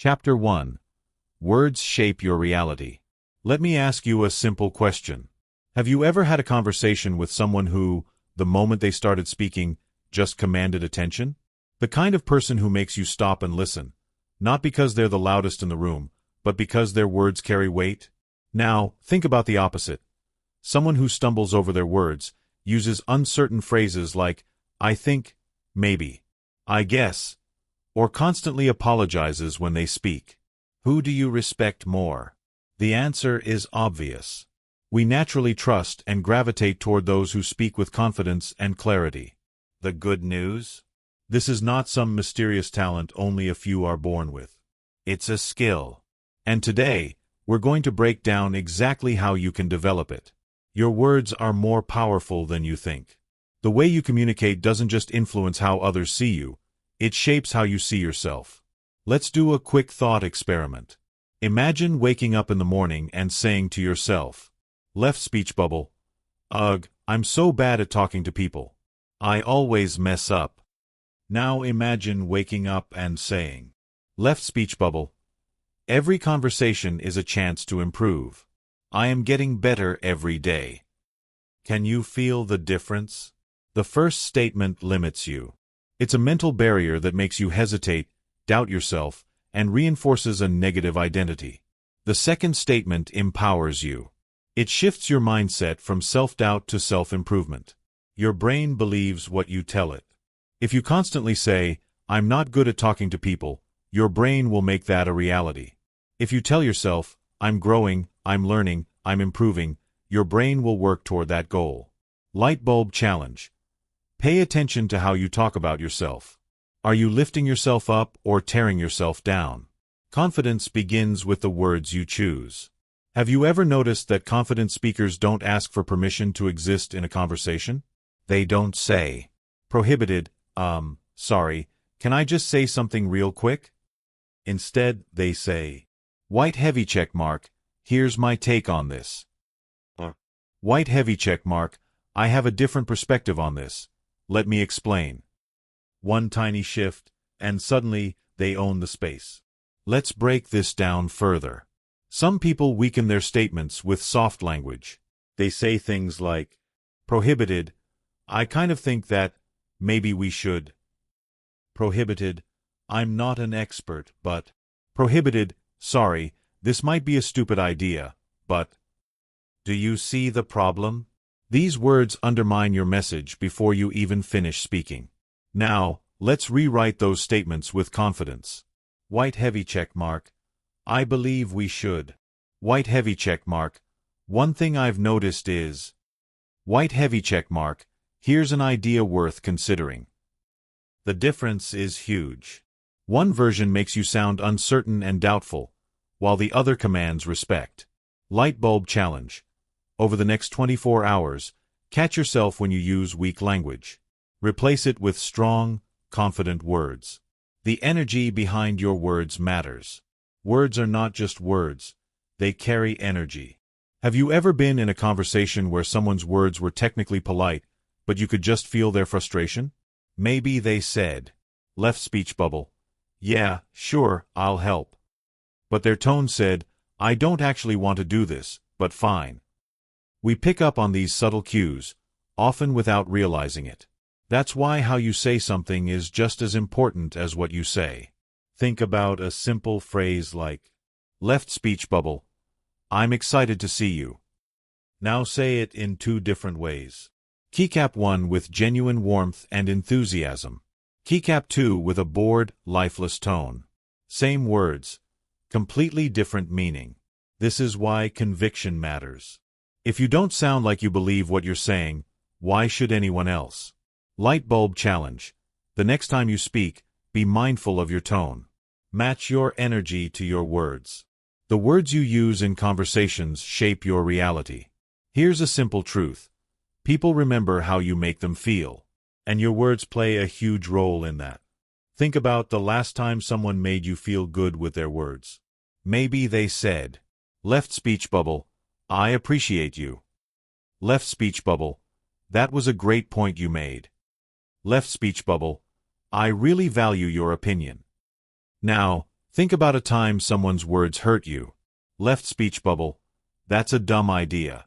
Chapter 1. Words Shape Your Reality. Let me ask you a simple question. Have you ever had a conversation with someone who, the moment they started speaking, just commanded attention? The kind of person who makes you stop and listen, not because they're the loudest in the room, but because their words carry weight? Now, think about the opposite. Someone who stumbles over their words, uses uncertain phrases like, I think, maybe, I guess, or constantly apologizes when they speak. Who do you respect more? The answer is obvious. We naturally trust and gravitate toward those who speak with confidence and clarity. The good news? This is not some mysterious talent only a few are born with. It's a skill. And today, we're going to break down exactly how you can develop it. Your words are more powerful than you think. The way you communicate doesn't just influence how others see you, it shapes how you see yourself. Let's do a quick thought experiment. Imagine waking up in the morning and saying to yourself, left speech bubble, ugh, I'm so bad at talking to people. I always mess up. Now imagine waking up and saying, left speech bubble, every conversation is a chance to improve. I am getting better every day. Can you feel the difference? The first statement limits you. It's a mental barrier that makes you hesitate, doubt yourself, and reinforces a negative identity. The second statement empowers you. It shifts your mindset from self-doubt to self-improvement. Your brain believes what you tell it. If you constantly say, I'm not good at talking to people, your brain will make that a reality. If you tell yourself, I'm growing, I'm learning, I'm improving, your brain will work toward that goal. Light bulb challenge. Pay attention to how you talk about yourself. Are you lifting yourself up or tearing yourself down? Confidence begins with the words you choose. Have you ever noticed that confident speakers don't ask for permission to exist in a conversation? They don't say, prohibited, sorry, can I just say something real quick? Instead, they say, white heavy check mark, here's my take on this. White heavy check mark, I have a different perspective on this. Let me explain. One tiny shift, and suddenly they own the space. Let's break this down further. Some people weaken their statements with soft language. They say things like, prohibited, I kind of think that, maybe we should. Prohibited, I'm not an expert, but. Prohibited, sorry, this might be a stupid idea, but. Do you see the problem? These words undermine your message before you even finish speaking. Now, let's rewrite those statements with confidence. White heavy check mark, I believe we should. White heavy check mark, one thing I've noticed is. White heavy check mark, here's an idea worth considering. The difference is huge. One version makes you sound uncertain and doubtful, while the other commands respect. Light bulb challenge. Over the next 24 hours, catch yourself when you use weak language. Replace it with strong, confident words. The energy behind your words matters. Words are not just words, they carry energy. Have you ever been in a conversation where someone's words were technically polite, but you could just feel their frustration? Maybe they said, left speech bubble, yeah, sure, I'll help. But their tone said, I don't actually want to do this, but fine. We pick up on these subtle cues, often without realizing it. That's why how you say something is just as important as what you say. Think about a simple phrase like, left speech bubble, I'm excited to see you. Now say it in two different ways. Keycap 1 with genuine warmth and enthusiasm. Keycap 2 with a bored, lifeless tone. Same words, completely different meaning. This is why conviction matters. If you don't sound like you believe what you're saying, why should anyone else? Light bulb challenge. The next time you speak, be mindful of your tone. Match your energy to your words. The words you use in conversations shape your reality. Here's a simple truth. People remember how you make them feel, and your words play a huge role in that. Think about the last time someone made you feel good with their words. Maybe they said, left speech bubble, I appreciate you. Left speech bubble, that was a great point you made. Left speech bubble, I really value your opinion. Now, Think about a time someone's words hurt you. Left speech bubble, that's a dumb idea.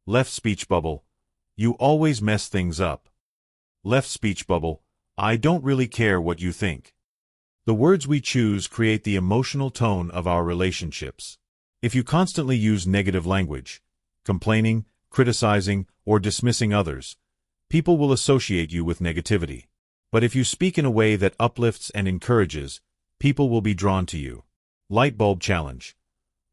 Left speech bubble, you always mess things up. Left speech bubble, I don't really care what you think. The words we choose create the emotional tone of our relationships. If you constantly use negative language, complaining, criticizing, or dismissing others, people will associate you with negativity. But if you speak in a way that uplifts and encourages, people will be drawn to you. Light bulb challenge.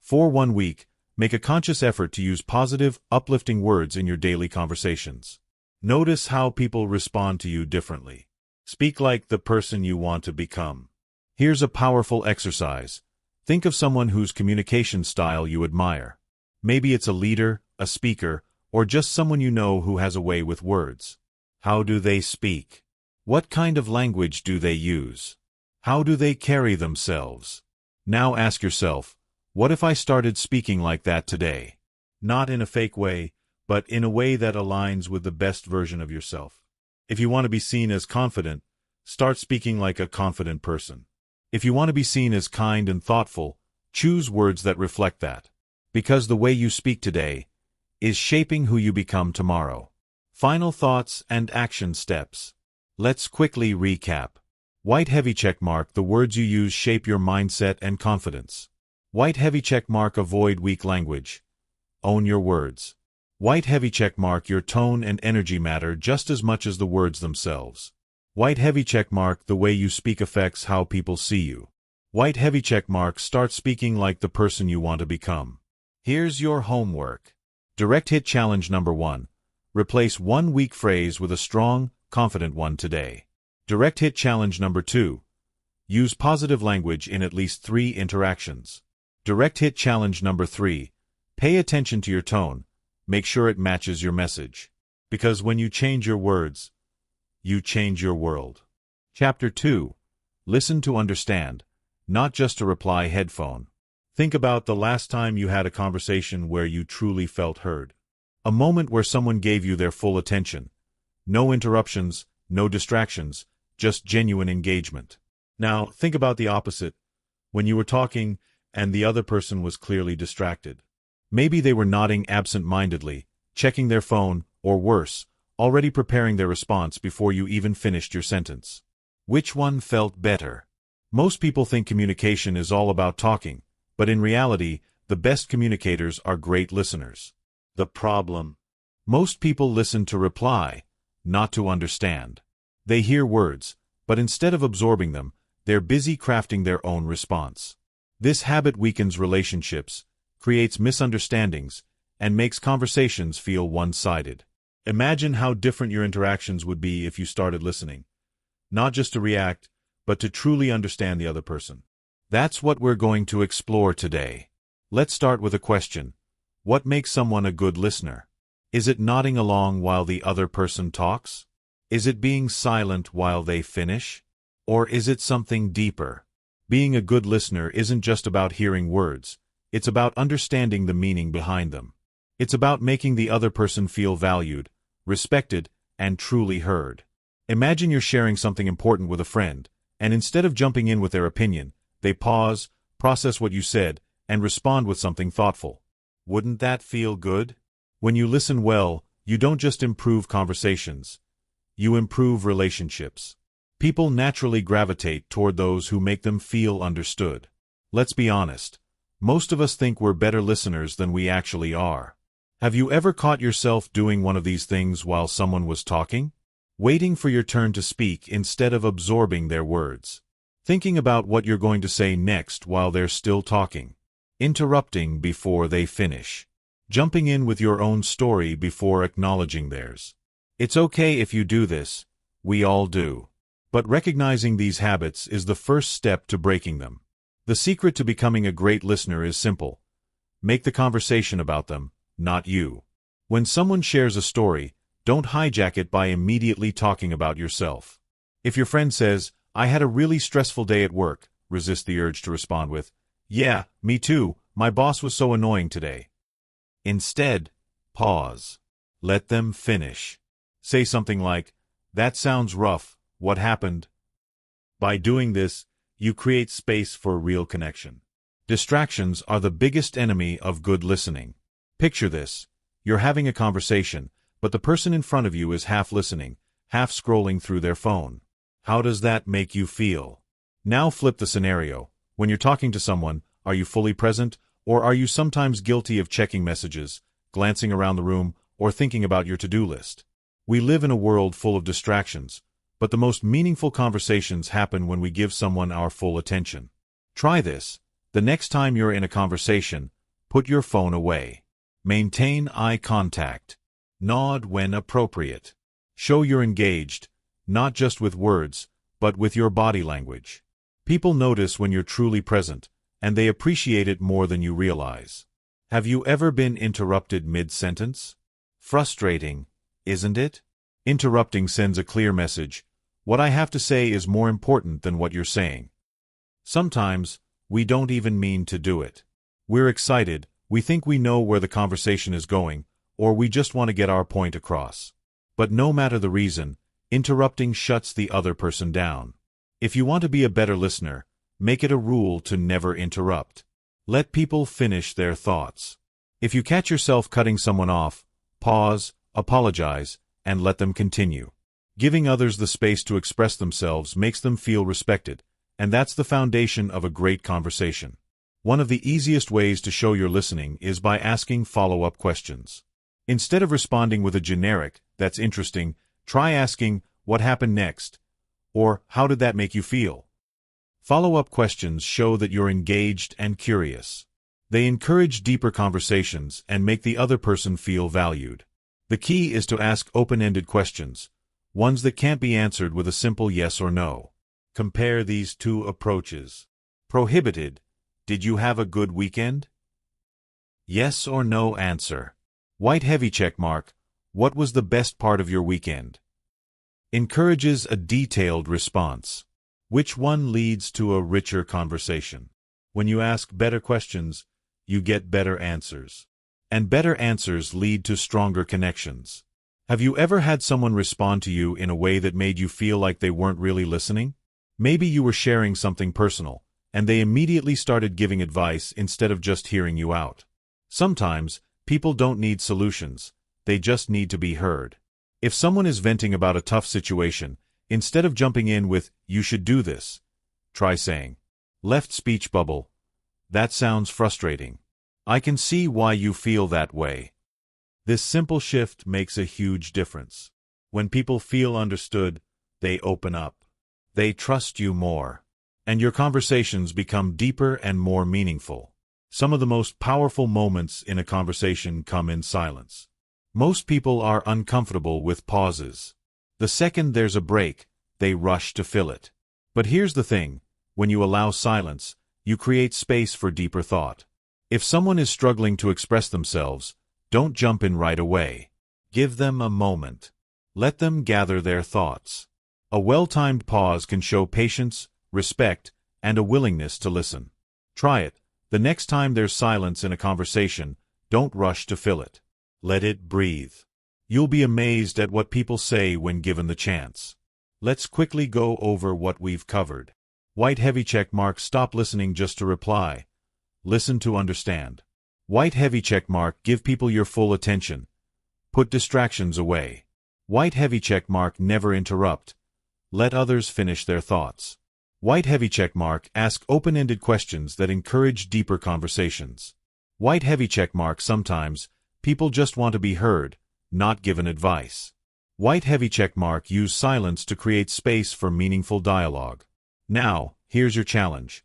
For 1 week, make a conscious effort to use positive, uplifting words in your daily conversations. Notice how people respond to you differently. Speak like the person you want to become. Here's a powerful exercise. Think of someone whose communication style you admire. Maybe it's a leader, a speaker, or just someone you know who has a way with words. How do they speak? What kind of language do they use? How do they carry themselves? Now ask yourself, what if I started speaking like that today? Not in a fake way, but in a way that aligns with the best version of yourself. If you want to be seen as confident, start speaking like a confident person. If you want to be seen as kind and thoughtful, choose words that reflect that. Because the way you speak today is shaping who you become tomorrow. Final thoughts and action steps. Let's quickly recap. White heavy check mark, the words you use shape your mindset and confidence. White heavy check mark, avoid weak language. Own your words. White heavy check mark, your tone and energy matter just as much as the words themselves. White heavy check mark, the way you speak affects how people see you. White heavy check mark, start speaking like the person you want to become. Here's your homework. Direct hit challenge number 1. Replace one weak phrase with a strong, confident one today. Direct hit challenge number 2. Use positive language in at least 3 interactions. Direct hit challenge number 3. Pay attention to your tone. Make sure it matches your message. Because when you change your words, you change your world. Chapter 2. Listen to understand, not just a reply headphone. Think about the last time you had a conversation where you truly felt heard. A moment where someone gave you their full attention. No interruptions, no distractions, just genuine engagement. Now, think about the opposite. When you were talking and the other person was clearly distracted. Maybe they were nodding absent-mindedly, checking their phone, or worse, already preparing their response before you even finished your sentence. Which one felt better? Most people think communication is all about talking, but in reality, the best communicators are great listeners. The problem? Most people listen to reply, not to understand. They hear words, but instead of absorbing them, they're busy crafting their own response. This habit weakens relationships, creates misunderstandings, and makes conversations feel one-sided. Imagine how different your interactions would be if you started listening. Not just to react, but to truly understand the other person. That's what we're going to explore today. Let's start with a question. What makes someone a good listener? Is it nodding along while the other person talks? Is it being silent while they finish? Or is it something deeper? Being a good listener isn't just about hearing words. It's about understanding the meaning behind them. It's about making the other person feel valued, respected, and truly heard. Imagine you're sharing something important with a friend, and instead of jumping in with their opinion, they pause, process what you said, and respond with something thoughtful. Wouldn't that feel good? When you listen well, you don't just improve conversations. You improve relationships. People naturally gravitate toward those who make them feel understood. Let's be honest. Most of us think we're better listeners than we actually are. Have you ever caught yourself doing one of these things while someone was talking? Waiting for your turn to speak instead of absorbing their words. Thinking about what you're going to say next while they're still talking. Interrupting before they finish. Jumping in with your own story before acknowledging theirs. It's okay if you do this. We all do. But recognizing these habits is the first step to breaking them. The secret to becoming a great listener is simple. Make the conversation about them, not you. When someone shares a story, don't hijack it by immediately talking about yourself. If your friend says, "I had a really stressful day at work," resist the urge to respond with, "Yeah, me too, my boss was so annoying today." Instead, pause. Let them finish. Say something like, "That sounds rough, what happened?" By doing this, You create space for real connection. Distractions are the biggest enemy of good listening. Picture this. You're having a conversation, but the person in front of you is half listening, half scrolling through their phone. How does that make you feel? Now flip the scenario. When you're talking to someone, are you fully present, or are you sometimes guilty of checking messages, glancing around the room, or thinking about your to-do list? We live in a world full of distractions, but the most meaningful conversations happen when we give someone our full attention. Try this. The next time you're in a conversation, put your phone away. Maintain eye contact. Nod when appropriate. Show you're engaged, not just with words, but with your body language. People notice when you're truly present, and they appreciate it more than you realize. Have you ever been interrupted mid-sentence? Frustrating, isn't it? Interrupting sends a clear message. What I have to say is more important than what you're saying. Sometimes, we don't even mean to do it. We're excited, we think we know where the conversation is going, or we just want to get our point across. But no matter the reason, interrupting shuts the other person down. If you want to be a better listener, make it a rule to never interrupt. Let people finish their thoughts. If you catch yourself cutting someone off, pause, apologize, and let them continue. Giving others the space to express themselves makes them feel respected, and that's the foundation of a great conversation. One of the easiest ways to show you're listening is by asking follow-up questions. Instead of responding with a generic, "That's interesting," try asking, "What happened next?" or "How did that make you feel?" Follow-up questions show that you're engaged and curious. They encourage deeper conversations and make the other person feel valued. The key is to ask open-ended questions, ones that can't be answered with a simple yes or no. Compare these two approaches. Prohibited. Did you have a good weekend? Yes or no answer. White heavy check mark. What was the best part of your weekend? Encourages a detailed response. Which one leads to a richer conversation? When you ask better questions, you get better answers. And better answers lead to stronger connections. Have you ever had someone respond to you in a way that made you feel like they weren't really listening? Maybe you were sharing something personal, and they immediately started giving advice instead of just hearing you out. Sometimes, people don't need solutions, they just need to be heard. If someone is venting about a tough situation, instead of jumping in with, "You should do this," try saying, "Left speech bubble. That sounds frustrating. I can see why you feel that way." This simple shift makes a huge difference. When people feel understood, they open up. They trust you more. And your conversations become deeper and more meaningful. Some of the most powerful moments in a conversation come in silence. Most people are uncomfortable with pauses. The second there's a break, they rush to fill it. But here's the thing, when you allow silence, you create space for deeper thought. If someone is struggling to express themselves, don't jump in right away. Give them a moment. Let them gather their thoughts. A well-timed pause can show patience, respect, and a willingness to listen. Try it. The next time there's silence in a conversation, don't rush to fill it. Let it breathe. You'll be amazed at what people say when given the chance. Let's quickly go over what we've covered. White heavy check mark. Stop listening just to reply. Listen to understand. White heavy check mark. Give people your full attention. Put distractions away. White heavy check mark. Never interrupt. Let others finish their thoughts. White heavy check mark. Ask open-ended questions that encourage deeper conversations. White heavy check mark. Sometimes, people just want to be heard, not given advice. White heavy check mark. Use silence to create space for meaningful dialogue. Now, here's your challenge.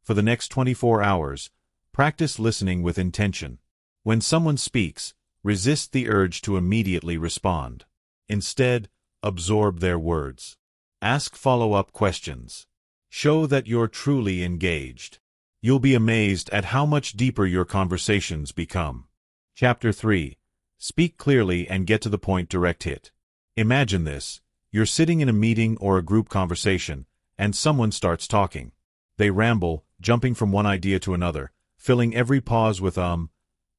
For the next 24 hours, practice listening with intention. When someone speaks, resist the urge to immediately respond. Instead, absorb their words. Ask follow-up questions. Show that you're truly engaged. You'll be amazed at how much deeper your conversations become. Chapter 3. Speak clearly and get to the point. Direct hit. Imagine this. You're sitting in a meeting or a group conversation, and someone starts talking. They ramble, jumping from one idea to another, filling every pause with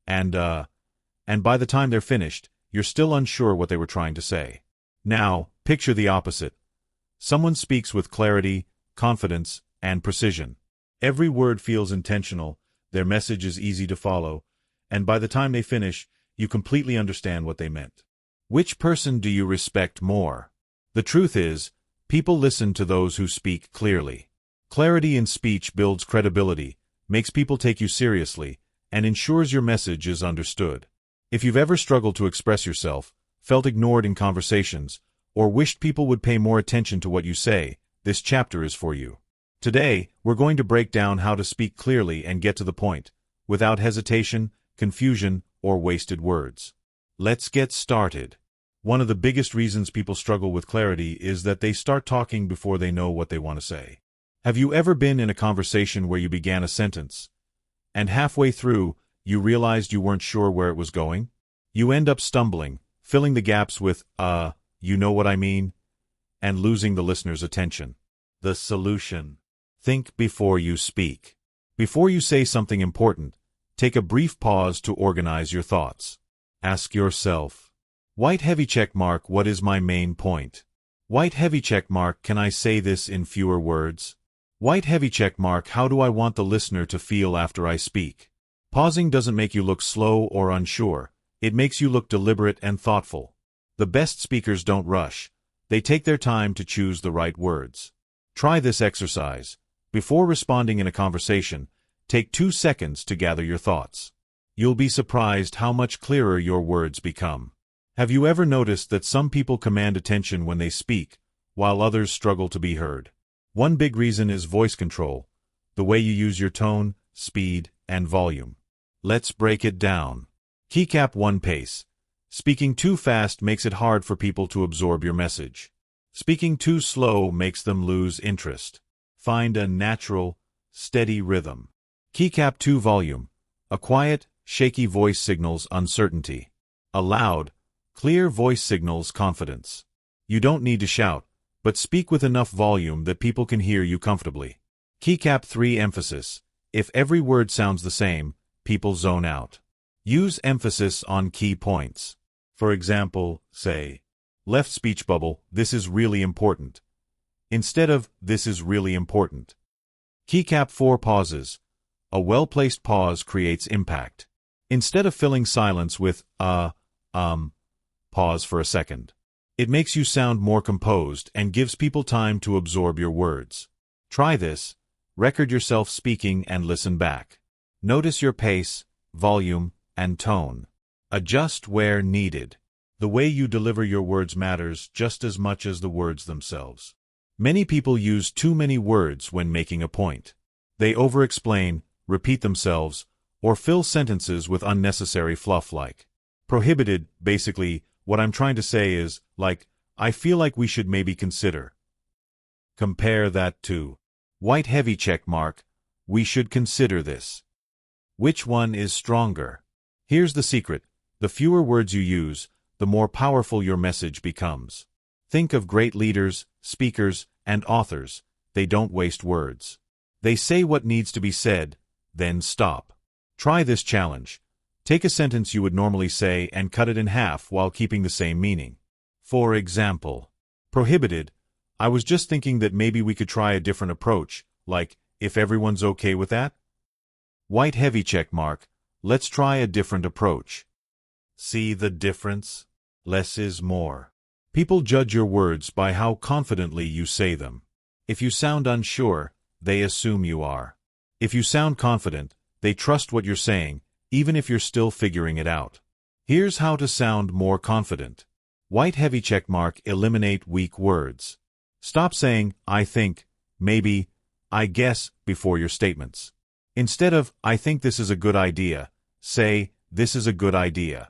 and by the time they're finished, you're still unsure what they were trying to say. Now, picture the opposite. Someone speaks with clarity, confidence, and precision. Every word feels intentional, their message is easy to follow, and by the time they finish, you completely understand what they meant. Which person do you respect more? The truth is, people listen to those who speak clearly. Clarity in speech builds credibility, makes people take you seriously, and ensures your message is understood. If you've ever struggled to express yourself, felt ignored in conversations, or wished people would pay more attention to what you say, this chapter is for you. Today, we're going to break down how to speak clearly and get to the point, without hesitation, confusion, or wasted words. Let's get started. One of the biggest reasons people struggle with clarity is that they start talking before they know what they want to say. Have you ever been in a conversation where you began a sentence, and halfway through, you realized you weren't sure where it was going? You end up stumbling, filling the gaps with, you know what I mean, and losing the listener's attention. The solution. Think before you speak. Before you say something important, take a brief pause to organize your thoughts. Ask yourself, white heavy check mark, what is my main point? White heavy check mark, can I say this in fewer words? White heavy check mark, how do I want the listener to feel after I speak? Pausing doesn't make you look slow or unsure. It makes you look deliberate and thoughtful. The best speakers don't rush. They take their time to choose the right words. Try this exercise. Before responding in a conversation, take 2 seconds to gather your thoughts. You'll be surprised how much clearer your words become. Have you ever noticed that some people command attention when they speak, while others struggle to be heard? One big reason is voice control, the way you use your tone, speed, and volume. Let's break it down. Keycap 1. Pace. Speaking too fast makes it hard for people to absorb your message. Speaking too slow makes them lose interest. Find a natural, steady rhythm. Keycap 2. Volume. A quiet, shaky voice signals uncertainty. A loud, clear voice signals confidence. You don't need to shout, but speak with enough volume that people can hear you comfortably. Keycap 3. Emphasis. If every word sounds the same, people zone out. Use emphasis on key points. For example, say, left speech bubble, this is really important, instead of, this is really important. Keycap 4. Pauses. A well-placed pause creates impact. Instead of filling silence with, pause for a second. It makes you sound more composed and gives people time to absorb your words. Try this. Record yourself speaking and listen back. Notice your pace, volume, and tone. Adjust where needed. The way you deliver your words matters just as much as the words themselves. Many people use too many words when making a point. They over-explain, repeat themselves, or fill sentences with unnecessary fluff like prohibited. Basically, what I'm trying to say is, like, I feel like we should maybe consider. Compare that to white heavy check mark, we should consider this. Which one is stronger? Here's the secret. The fewer words you use, the more powerful your message becomes. Think of great leaders, speakers, and authors. They don't waste words. They say what needs to be said, then stop. Try this challenge. Take a sentence you would normally say and cut it in half while keeping the same meaning. For example, prohibited, I was just thinking that maybe we could try a different approach, like, if everyone's okay with that? White heavy check mark, let's try a different approach. See the difference? Less is more. People judge your words by how confidently you say them. If you sound unsure, they assume you are. If you sound confident, they trust what you're saying, even if you're still figuring it out. Here's how to sound more confident. White heavy check mark, eliminate weak words. Stop saying, I think, maybe, I guess, before your statements. Instead of, I think this is a good idea, say, this is a good idea.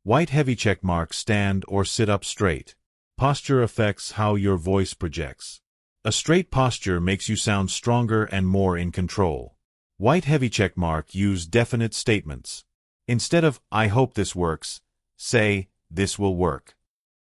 White heavy check mark, stand or sit up straight. Posture affects how your voice projects. A straight posture makes you sound stronger and more in control. White heavy check mark, use definite statements. Instead of, I hope this works, say, this will work.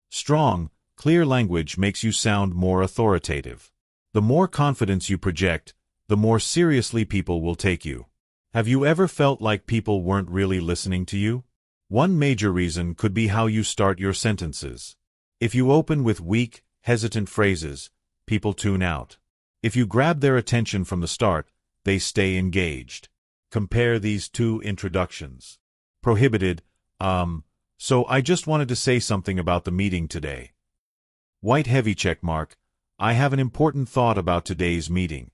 Strong, clear language makes you sound more authoritative. The more confidence you project, the more seriously people will take you. Have you ever felt like people weren't really listening to you? One major reason could be how you start your sentences. If you open with weak, hesitant phrases, people tune out. If you grab their attention from the start, they stay engaged. Compare these two introductions. Prohibited, so I just wanted to say something about the meeting today. White heavy check mark, I have an important thought about today's meeting.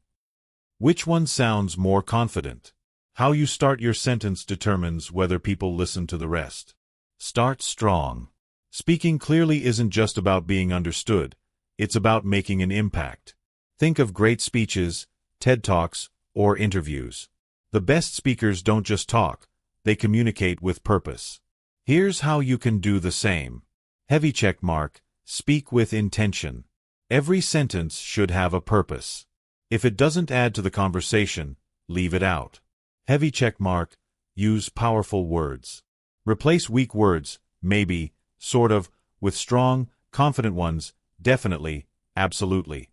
Which one sounds more confident? How you start your sentence determines whether people listen to the rest. Start strong. Speaking clearly isn't just about being understood, it's about making an impact. Think of great speeches, TED Talks, or interviews. The best speakers don't just talk, they communicate with purpose. Here's how you can do the same. Heavy check mark, speak with intention. Every sentence should have a purpose. If it doesn't add to the conversation, leave it out. Heavy check mark, use powerful words. Replace weak words, maybe, sort of, with strong, confident ones, definitely, absolutely.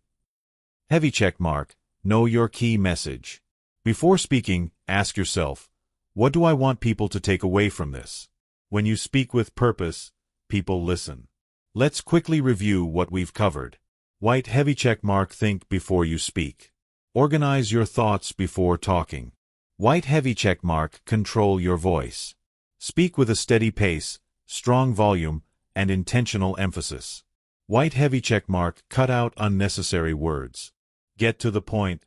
Heavy check mark, know your key message. Before speaking, ask yourself, what do I want people to take away from this? When you speak with purpose, people listen. Let's quickly review what we've covered. White heavy check mark, think before you speak. Organize your thoughts before talking. White heavy check mark, control your voice. Speak with a steady pace, strong volume, and intentional emphasis. White heavy check mark, cut out unnecessary words. Get to the point,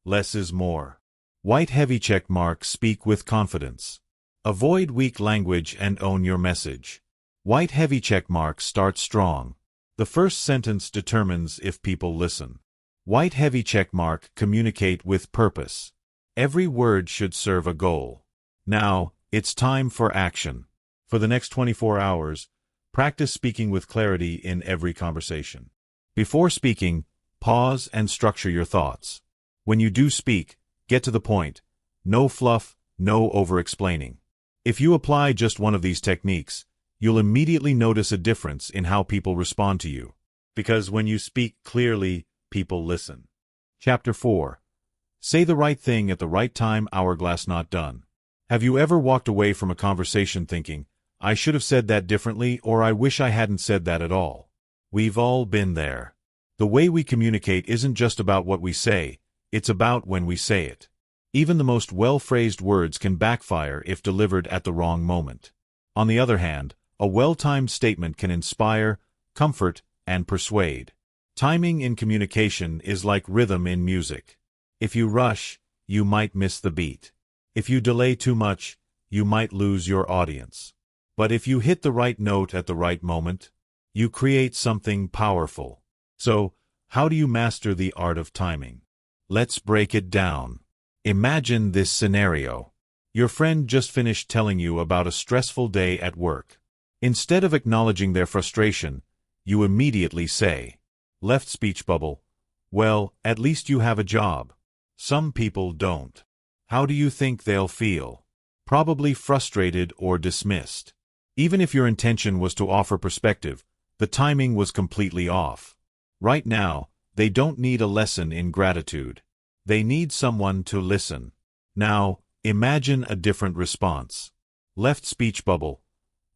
less is more. White heavy check mark, speak with confidence. Avoid weak language and own your message. White heavy check mark, start strong. The first sentence determines if people listen. White heavy check mark, communicate with purpose. Every word should serve a goal. Now, it's time for action. For the next 24 hours, practice speaking with clarity in every conversation. Before speaking, pause and structure your thoughts. When you do speak, get to the point. No fluff, no over-explaining. If you apply just one of these techniques, you'll immediately notice a difference in how people respond to you. Because when you speak clearly, people listen. Chapter 4. Say the right thing at the right time, hourglass not done. Have you ever walked away from a conversation thinking, I should have said that differently, or I wish I hadn't said that at all? We've all been there. The way we communicate isn't just about what we say, it's about when we say it. Even the most well-phrased words can backfire if delivered at the wrong moment. On the other hand, a well-timed statement can inspire, comfort, and persuade. Timing in communication is like rhythm in music. If you rush, you might miss the beat. If you delay too much, you might lose your audience. But if you hit the right note at the right moment, you create something powerful. So, how do you master the art of timing? Let's break it down. Imagine this scenario. Your friend just finished telling you about a stressful day at work. Instead of acknowledging their frustration, you immediately say, left speech bubble, well, at least you have a job. Some people don't. How do you think they'll feel? Probably frustrated or dismissed. Even if your intention was to offer perspective, the timing was completely off. Right now, they don't need a lesson in gratitude. They need someone to listen. Now, imagine a different response. Left speech bubble.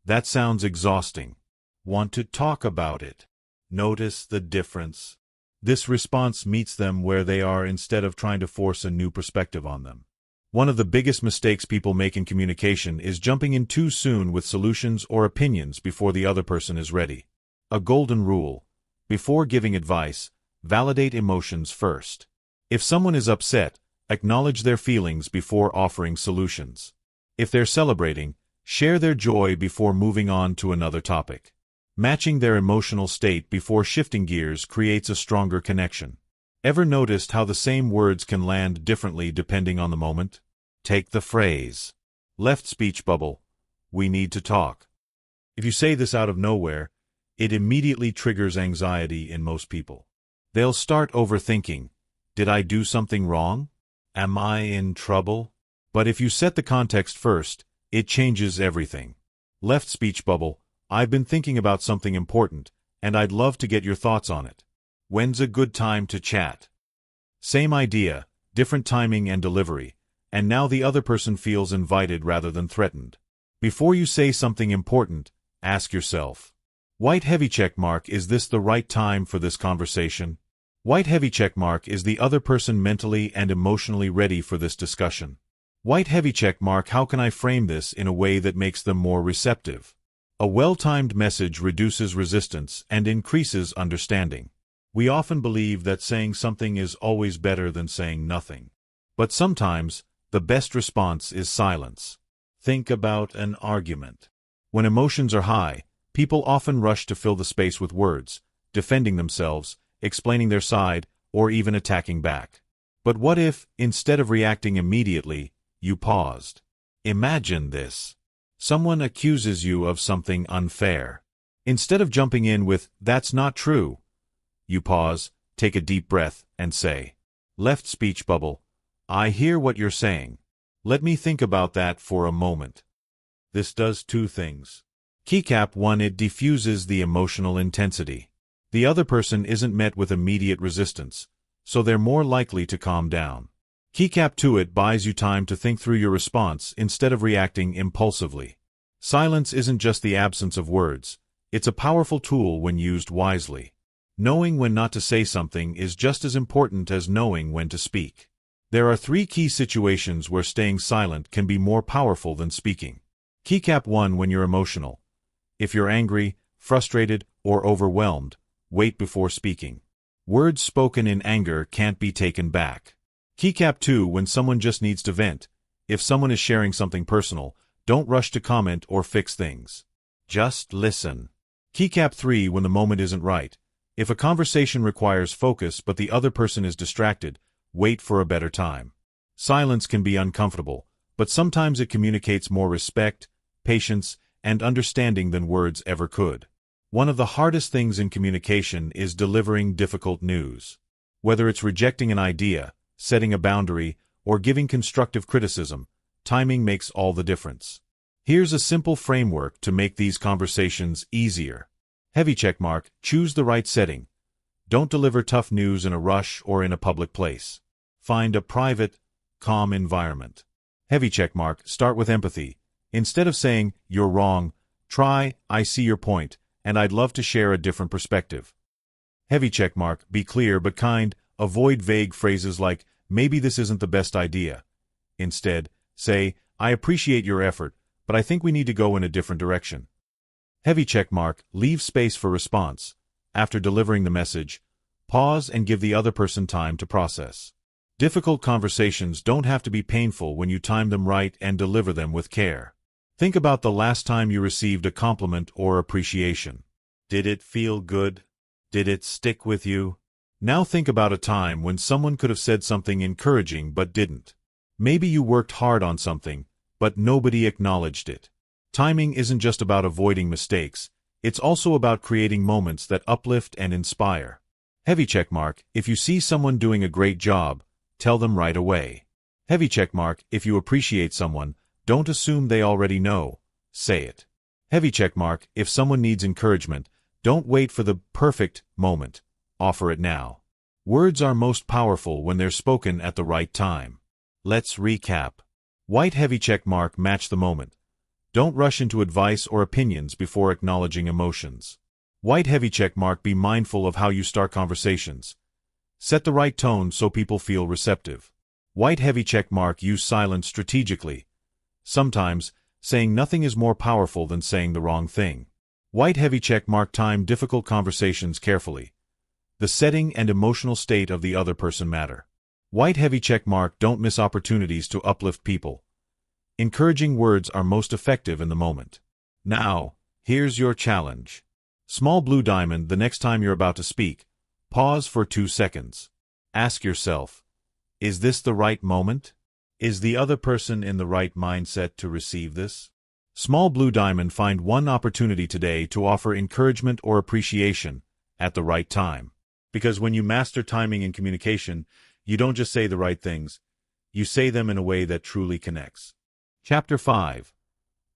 That sounds exhausting. Want to talk about it? Notice the difference. This response meets them where they are instead of trying to force a new perspective on them. One of the biggest mistakes people make in communication is jumping in too soon with solutions or opinions before the other person is ready. A golden rule: before giving advice, validate emotions first. If someone is upset, acknowledge their feelings before offering solutions. If they're celebrating, share their joy before moving on to another topic. Matching their emotional state before shifting gears creates a stronger connection. Ever noticed how the same words can land differently depending on the moment? Take the phrase, left speech bubble, we need to talk. If you say this out of nowhere, it immediately triggers anxiety in most people. They'll start overthinking. Did I do something wrong? Am I in trouble? But if you set the context first, it changes everything. Left speech bubble, I've been thinking about something important, and I'd love to get your thoughts on it. When's a good time to chat? Same idea, different timing and delivery, and now the other person feels invited rather than threatened. Before you say something important, ask yourself, white heavy check mark, is this the right time for this conversation? White heavy check mark. Is the other person mentally and emotionally ready for this discussion? White heavy check mark. How can I frame this in a way that makes them more receptive? A well-timed message reduces resistance and increases understanding. We often believe that saying something is always better than saying nothing. But sometimes, the best response is silence. Think about an argument. When emotions are high, people often rush to fill the space with words, defending themselves, explaining their side, or even attacking back. But what if, instead of reacting immediately, you paused? Imagine this. Someone accuses you of something unfair. Instead of jumping in with, "That's not true," you pause, take a deep breath, and say, "Left speech bubble, I hear what you're saying. Let me think about that for a moment." This does two things. Keycap 1. It diffuses the emotional intensity. The other person isn't met with immediate resistance, so they're more likely to calm down. Keycap 2. It buys you time to think through your response instead of reacting impulsively. Silence isn't just the absence of words, it's a powerful tool when used wisely. Knowing when not to say something is just as important as knowing when to speak. There are 3 key situations where staying silent can be more powerful than speaking. Keycap 1. When you're emotional. If you're angry, frustrated, or overwhelmed, wait before speaking. Words spoken in anger can't be taken back. Keycap 2. When someone just needs to vent. If someone is sharing something personal, don't rush to comment or fix things. Just listen. Keycap 3. When the moment isn't right. If a conversation requires focus but the other person is distracted, wait for a better time. Silence can be uncomfortable, but sometimes it communicates more respect, patience, and understanding than words ever could. One of the hardest things in communication is delivering difficult news. Whether it's rejecting an idea, setting a boundary, or giving constructive criticism, timing makes all the difference. Here's a simple framework to make these conversations easier. Heavy check mark. Choose the right setting. Don't deliver tough news in a rush or in a public place. Find a private, calm environment. Heavy check mark. Start with empathy. Instead of saying, "You're wrong," try, "I see your point, and I'd love to share a different perspective." Heavy check mark. Be clear but kind. Avoid vague phrases like, "Maybe this isn't the best idea." Instead, say, "I appreciate your effort, but I think we need to go in a different direction." Heavy check mark. Leave space for response. After delivering the message, pause and give the other person time to process. Difficult conversations don't have to be painful when you time them right and deliver them with care. Think about the last time you received a compliment or appreciation. Did it feel good? Did it stick with you? Now think about a time when someone could have said something encouraging but didn't. Maybe you worked hard on something, but nobody acknowledged it. Timing isn't just about avoiding mistakes, it's also about creating moments that uplift and inspire. Heavy check mark. If you see someone doing a great job, tell them right away. Heavy check mark. If you appreciate someone, don't assume they already know, say it. Heavy check mark. If someone needs encouragement, don't wait for the perfect moment. Offer it now. Words are most powerful when they're spoken at the right time. Let's recap. White heavy check mark. Match the moment. Don't rush into advice or opinions before acknowledging emotions. White heavy check mark. Be mindful of how you start conversations. Set the right tone so people feel receptive. White heavy check mark. Use silence strategically. Sometimes, saying nothing is more powerful than saying the wrong thing. White heavy check mark. Time difficult conversations carefully. The setting and emotional state of the other person matter. White heavy check mark. Don't miss opportunities to uplift people. Encouraging words are most effective in the moment. Now, here's your challenge. Small blue diamond. The next time you're about to speak, pause for 2 seconds. Ask yourself, is this the right moment? Is the other person in the right mindset to receive this? Small blue diamond. Find one opportunity today to offer encouragement or appreciation at the right time. Because when you master timing in communication, you don't just say the right things, you say them in a way that truly connects. Chapter 5.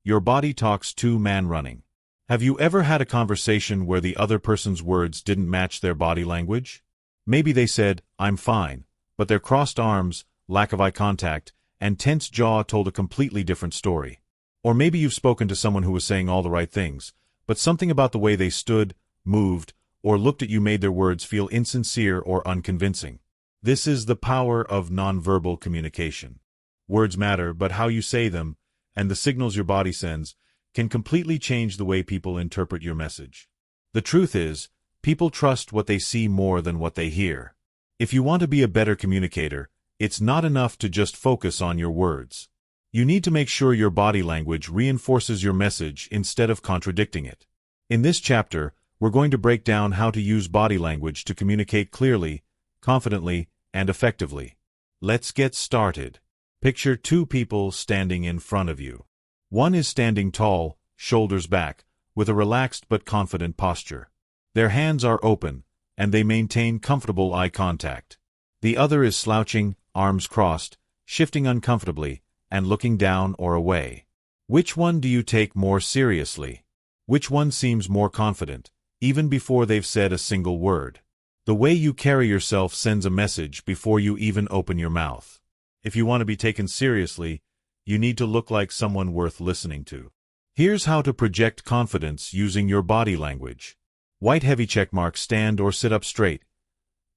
Your body talks to man running. Have you ever had a conversation where the other person's words didn't match their body language? Maybe they said, "I'm fine," but their crossed arms, lack of eye contact, and tense jaw told a completely different story. Or maybe you've spoken to someone who was saying all the right things, but something about the way they stood, moved, or looked at you made their words feel insincere or unconvincing. This is the power of nonverbal communication. Words matter, but how you say them, and the signals your body sends, can completely change the way people interpret your message. The truth is, people trust what they see more than what they hear. If you want to be a better communicator, it's not enough to just focus on your words. You need to make sure your body language reinforces your message instead of contradicting it. In this chapter, we're going to break down how to use body language to communicate clearly, confidently, and effectively. Let's get started. Picture two people standing in front of you. One is standing tall, shoulders back, with a relaxed but confident posture. Their hands are open, and they maintain comfortable eye contact. The other is slouching, arms crossed, shifting uncomfortably, and looking down or away. Which one do you take more seriously? Which one seems more confident, even before they've said a single word? The way you carry yourself sends a message before you even open your mouth. If you want to be taken seriously, you need to look like someone worth listening to. Here's how to project confidence using your body language. White heavy checkmark: stand or sit up straight.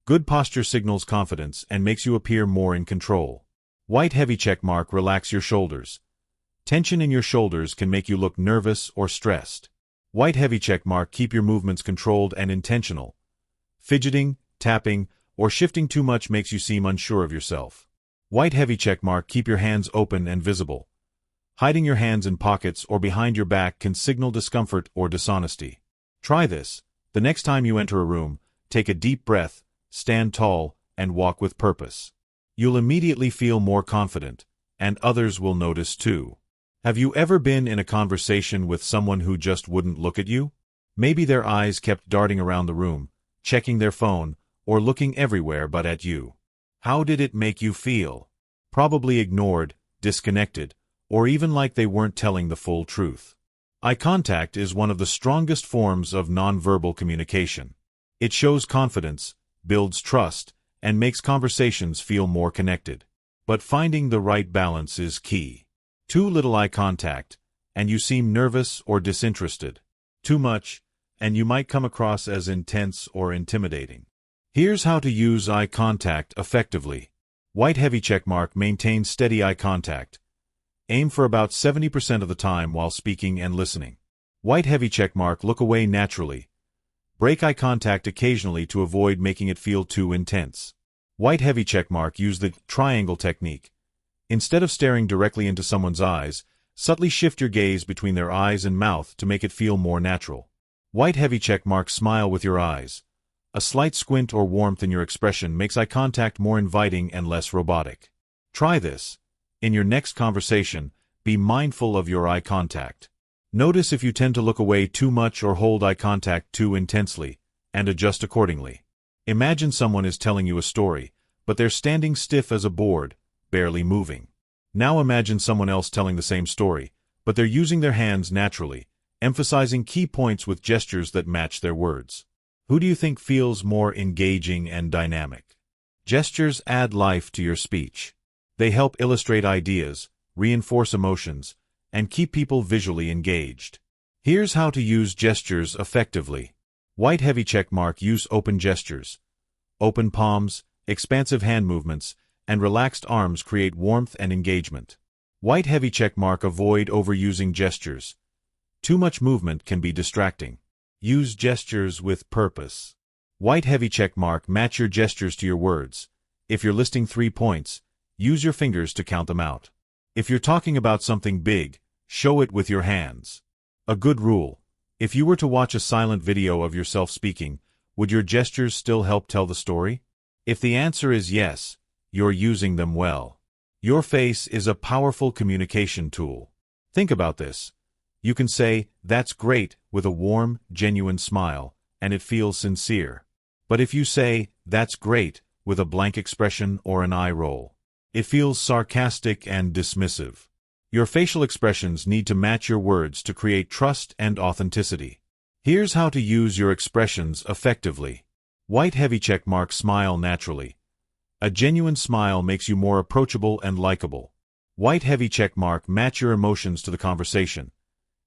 Good posture signals confidence and makes you appear more in control. White heavy checkmark: relax your shoulders. Tension in your shoulders can make you look nervous or stressed. White heavy checkmark: keep your movements controlled and intentional. Fidgeting, tapping, or shifting too much makes you seem unsure of yourself. White heavy checkmark: keep your hands open and visible. Hiding your hands in pockets or behind your back can signal discomfort or dishonesty. Try this. The next time you enter a room, take a deep breath, stand tall, and walk with purpose. You'll immediately feel more confident, and others will notice too. Have you ever been in a conversation with someone who just wouldn't look at you? Maybe their eyes kept darting around the room, checking their phone, or looking everywhere but at you. How did it make you feel? Probably ignored, disconnected, or even like they weren't telling the full truth. Eye contact is one of the strongest forms of nonverbal communication. It shows confidence, builds trust, and makes conversations feel more connected. But finding the right balance is key. Too little eye contact, and you seem nervous or disinterested. Too much, and you might come across as intense or intimidating. Here's how to use eye contact effectively. White heavy checkmark: maintain steady eye contact. Aim for about 70% of the time while speaking and listening. White heavy checkmark: look away naturally. Break eye contact occasionally to avoid making it feel too intense. White heavy checkmark: use the triangle technique. Instead of staring directly into someone's eyes, subtly shift your gaze between their eyes and mouth to make it feel more natural. White heavy checkmark: smile with your eyes. A slight squint or warmth in your expression makes eye contact more inviting and less robotic. Try this. In your next conversation, be mindful of your eye contact. Notice if you tend to look away too much or hold eye contact too intensely, and adjust accordingly. Imagine someone is telling you a story, but they're standing stiff as a board, barely moving. Now imagine someone else telling the same story, but they're using their hands naturally, emphasizing key points with gestures that match their words. Who do you think feels more engaging and dynamic? Gestures add life to your speech. They help illustrate ideas, reinforce emotions, and keep people visually engaged. Here's how to use gestures effectively. White heavy checkmark: use open gestures. Open palms, expansive hand movements, and relaxed arms create warmth and engagement. White heavy checkmark: avoid overusing gestures. Too much movement can be distracting. Use gestures with purpose. White heavy checkmark: match your gestures to your words. If you're listing 3 points, use your fingers to count them out. If you're talking about something big, show it with your hands. A good rule: if you were to watch a silent video of yourself speaking, would your gestures still help tell the story? If the answer is yes, you're using them well. Your face is a powerful communication tool. Think about this. You can say, "That's great," with a warm, genuine smile, and it feels sincere. But if you say, "That's great," with a blank expression or an eye roll, it feels sarcastic and dismissive. Your facial expressions need to match your words to create trust and authenticity. Here's how to use your expressions effectively. White heavy checkmark: smile naturally. A genuine smile makes you more approachable and likable. White heavy checkmark: match your emotions to the conversation.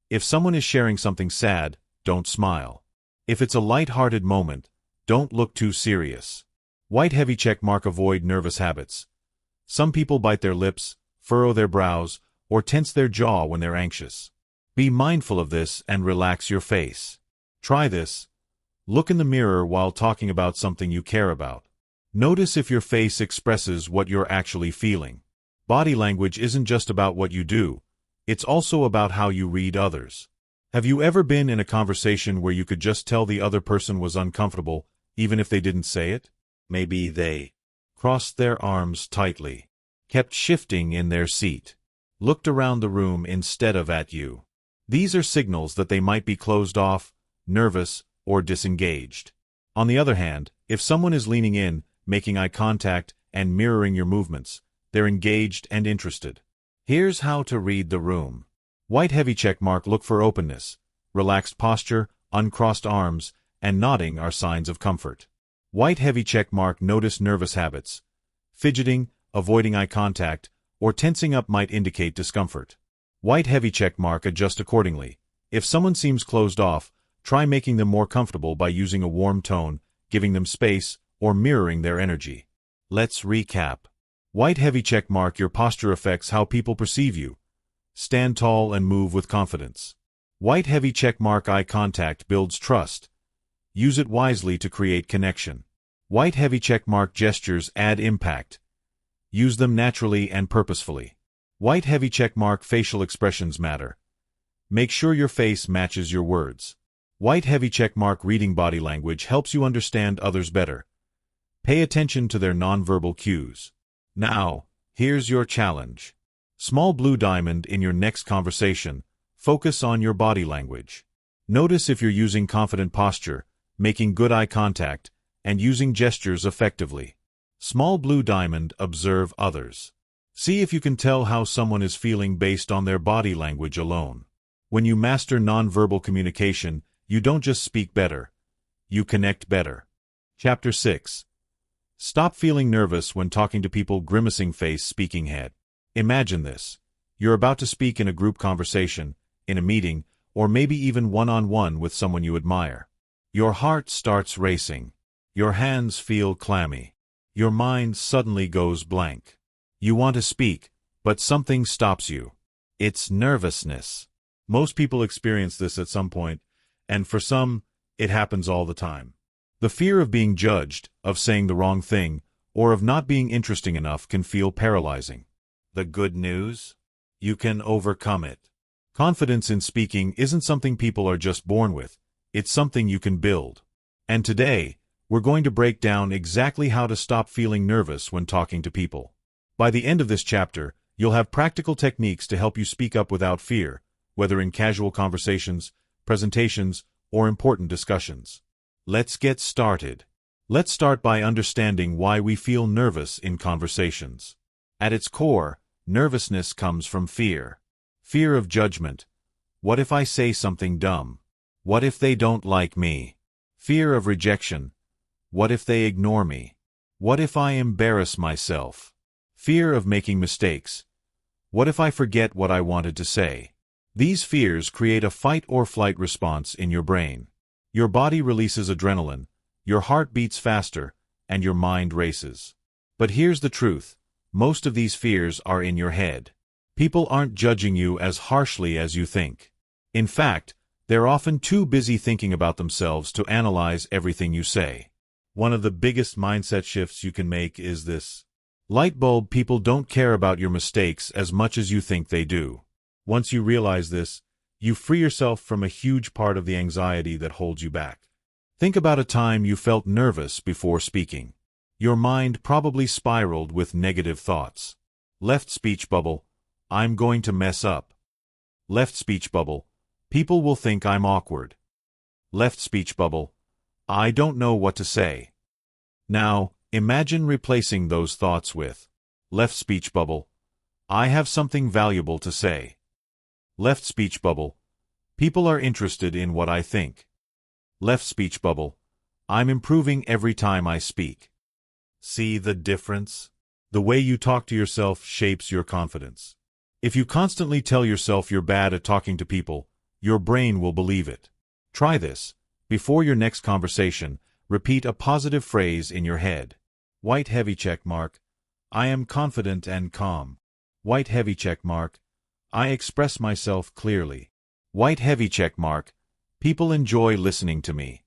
If someone is sharing something sad, don't smile. If it's a light-hearted moment, don't look too serious. White heavy check mark. Avoid nervous habits. Some people bite their lips, furrow their brows, or tense their jaw when they're anxious. Be mindful of this and relax your face. Try this. Look in the mirror while talking about something you care about. Notice if your face expresses what you're actually feeling. Body language isn't just about what you do, it's also about how you read others. Have you ever been in a conversation where you could just tell the other person was uncomfortable, even if they didn't say it? Maybe they crossed their arms tightly, kept shifting in their seat, looked around the room instead of at you. These are signals that they might be closed off, nervous, or disengaged. On the other hand, if someone is leaning in, making eye contact, and mirroring your movements, they're engaged and interested. Here's how to read the room. White heavy check mark. Look for openness. Relaxed posture, uncrossed arms, and nodding are signs of comfort. White heavy check mark. Notice nervous habits. Fidgeting, avoiding eye contact, or tensing up might indicate discomfort. White heavy check mark. Adjust accordingly. If someone seems closed off, try making them more comfortable by using a warm tone, giving them space, or mirroring their energy. Let's recap. White heavy check mark. Your posture affects how people perceive you. Stand tall and move with confidence. White heavy check mark. Eye contact builds trust. Use it wisely to create connection. White heavy check mark. Gestures add impact. Use them naturally and purposefully. White heavy check mark. Facial expressions matter. Make sure your face matches your words. White heavy check mark. Reading body language helps you understand others better. Pay attention to their nonverbal cues. Now, here's your challenge. Small blue diamond. In your next conversation, focus on your body language. Notice if you're using confident posture, making good eye contact, and using gestures effectively. Small blue diamond. Observe others. See if you can tell how someone is feeling based on their body language alone. When you master nonverbal communication, you don't just speak better, you connect better. Chapter 6. Stop feeling nervous when talking to people. Grimacing face. Speaking head. Imagine this. You're about to speak in a group conversation, in a meeting, or maybe even one-on-one with someone you admire. Your heart starts racing. Your hands feel clammy. Your mind suddenly goes blank. You want to speak, but something stops you. It's nervousness. Most people experience this at some point, and for some, it happens all the time. The fear of being judged, of saying the wrong thing, or of not being interesting enough can feel paralyzing. The good news? You can overcome it. Confidence in speaking isn't something people are just born with. It's something you can build. And today, we're going to break down exactly how to stop feeling nervous when talking to people. By the end of this chapter, you'll have practical techniques to help you speak up without fear, whether in casual conversations, presentations, or important discussions. Let's get started. Let's start by understanding why we feel nervous in conversations. At its core, nervousness comes from fear. Fear of judgment. What if I say something dumb? What if they don't like me? Fear of rejection. What if they ignore me? What if I embarrass myself? Fear of making mistakes. What if I forget what I wanted to say? These fears create a fight-or-flight response in your brain. Your body releases adrenaline, your heart beats faster, and your mind races. But here's the truth. Most of these fears are in your head. People aren't judging you as harshly as you think. In fact, they're often too busy thinking about themselves to analyze everything you say. One of the biggest mindset shifts you can make is this. Light bulb. People don't care about your mistakes as much as you think they do. Once you realize this, you free yourself from a huge part of the anxiety that holds you back. Think about a time you felt nervous before speaking. Your mind probably spiraled with negative thoughts. Left speech bubble. I'm going to mess up. Left speech bubble. People will think I'm awkward. Left speech bubble. I don't know what to say. Now, imagine replacing those thoughts with left speech bubble. I have something valuable to say. Left speech bubble. People are interested in what I think. Left speech bubble. I'm improving every time I speak. See the difference? The way you talk to yourself shapes your confidence. If you constantly tell yourself you're bad at talking to people, your brain will believe it. Try this. Before your next conversation, repeat a positive phrase in your head. White heavy check mark. I am confident and calm. White heavy check mark. I express myself clearly. White heavy check mark. People enjoy listening to me.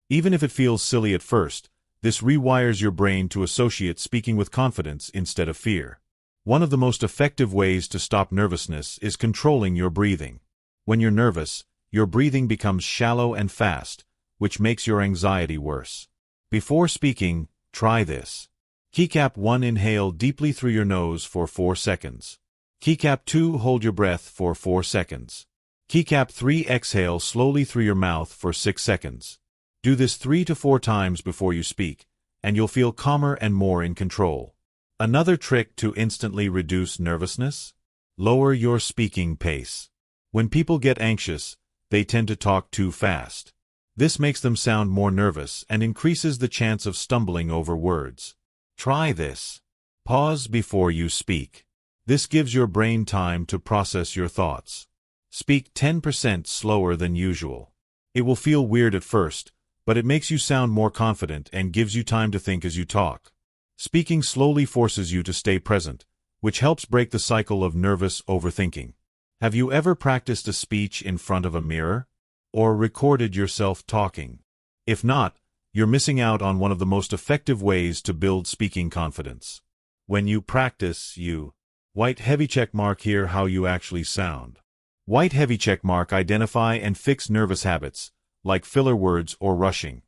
Even if it feels silly at first, this rewires your brain to associate speaking with confidence instead of fear. One of the most effective ways to stop nervousness is controlling your breathing. When you're nervous, your breathing becomes shallow and fast, which makes your anxiety worse. Before speaking, try this. Keycap 1. Inhale deeply through your nose for 4 seconds. Keycap 2. Hold your breath for 4 seconds. Keycap 3. Exhale slowly through your mouth for 6 seconds. Do this 3 to 4 times before you speak, and you'll feel calmer and more in control. Another trick to instantly reduce nervousness? Lower your speaking pace. When people get anxious, they tend to talk too fast. This makes them sound more nervous and increases the chance of stumbling over words. Try this. Pause before you speak. This gives your brain time to process your thoughts. Speak 10% slower than usual. It will feel weird at first, but it makes you sound more confident and gives you time to think as you talk. Speaking slowly forces you to stay present, which helps break the cycle of nervous overthinking. Have you ever practiced a speech in front of a mirror? Or recorded yourself talking? If not, you're missing out on one of the most effective ways to build speaking confidence. When you practice, you white heavy check mark hear how you actually sound. White heavy check mark identify and fix nervous habits, like filler words or rushing.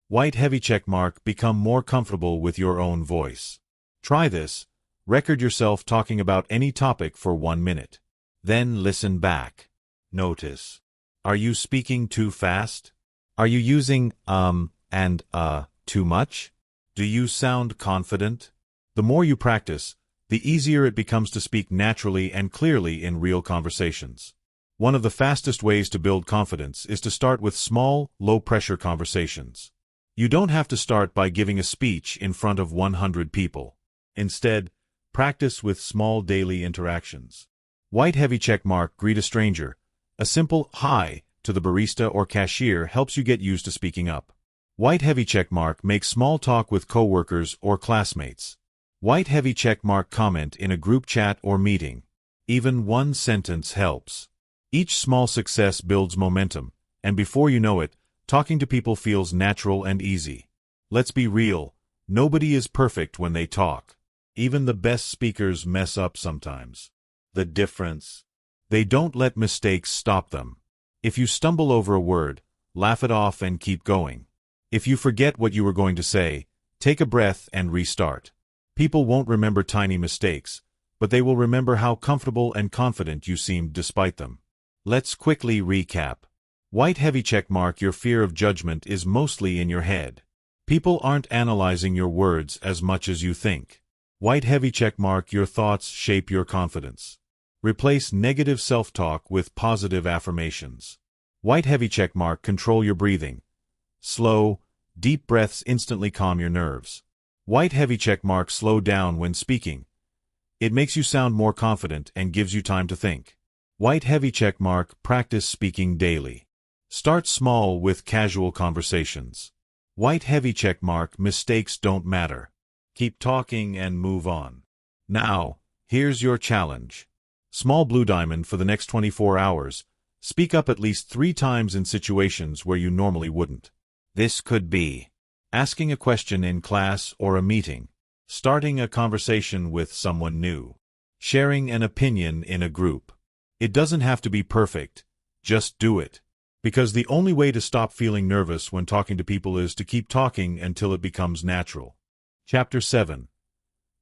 White heavy check mark become more comfortable with your own voice. Try this. Record yourself talking about any topic for 1 minute. Then listen back. Notice. Are you speaking too fast? Are you using and too much? Do you sound confident? The more you practice, the easier it becomes to speak naturally and clearly in real conversations. One of the fastest ways to build confidence is to start with small, low-pressure conversations. You don't have to start by giving a speech in front of 100 people. Instead, practice with small daily interactions. White heavy check mark greet a stranger. A simple hi to the barista or cashier helps you get used to speaking up. White heavy check mark make small talk with coworkers or classmates. White heavy check mark comment in a group chat or meeting. Even one sentence helps. Each small success builds momentum, and before you know it, talking to people feels natural and easy. Let's be real, nobody is perfect when they talk. Even the best speakers mess up sometimes. The difference? They don't let mistakes stop them. If you stumble over a word, laugh it off and keep going. If you forget what you were going to say, take a breath and restart. People won't remember tiny mistakes, but they will remember how comfortable and confident you seemed despite them. Let's quickly recap. White heavy check mark your fear of judgment is mostly in your head. People aren't analyzing your words as much as you think. White heavy check mark your thoughts shape your confidence. Replace negative self-talk with positive affirmations. White heavy check mark control your breathing. Slow, deep breaths instantly calm your nerves. White heavy check mark slow down when speaking. It makes you sound more confident and gives you time to think. White heavy check mark practice speaking daily. Start small with casual conversations. White heavy check mark mistakes don't matter. Keep talking and move on. Now, here's your challenge. Small blue diamond for the next 24 hours. Speak up at least 3 times in situations where you normally wouldn't. This could be asking a question in class or a meeting, starting a conversation with someone new, sharing an opinion in a group. It doesn't have to be perfect. Just do it. Because the only way to stop feeling nervous when talking to people is to keep talking until it becomes natural. Chapter 7.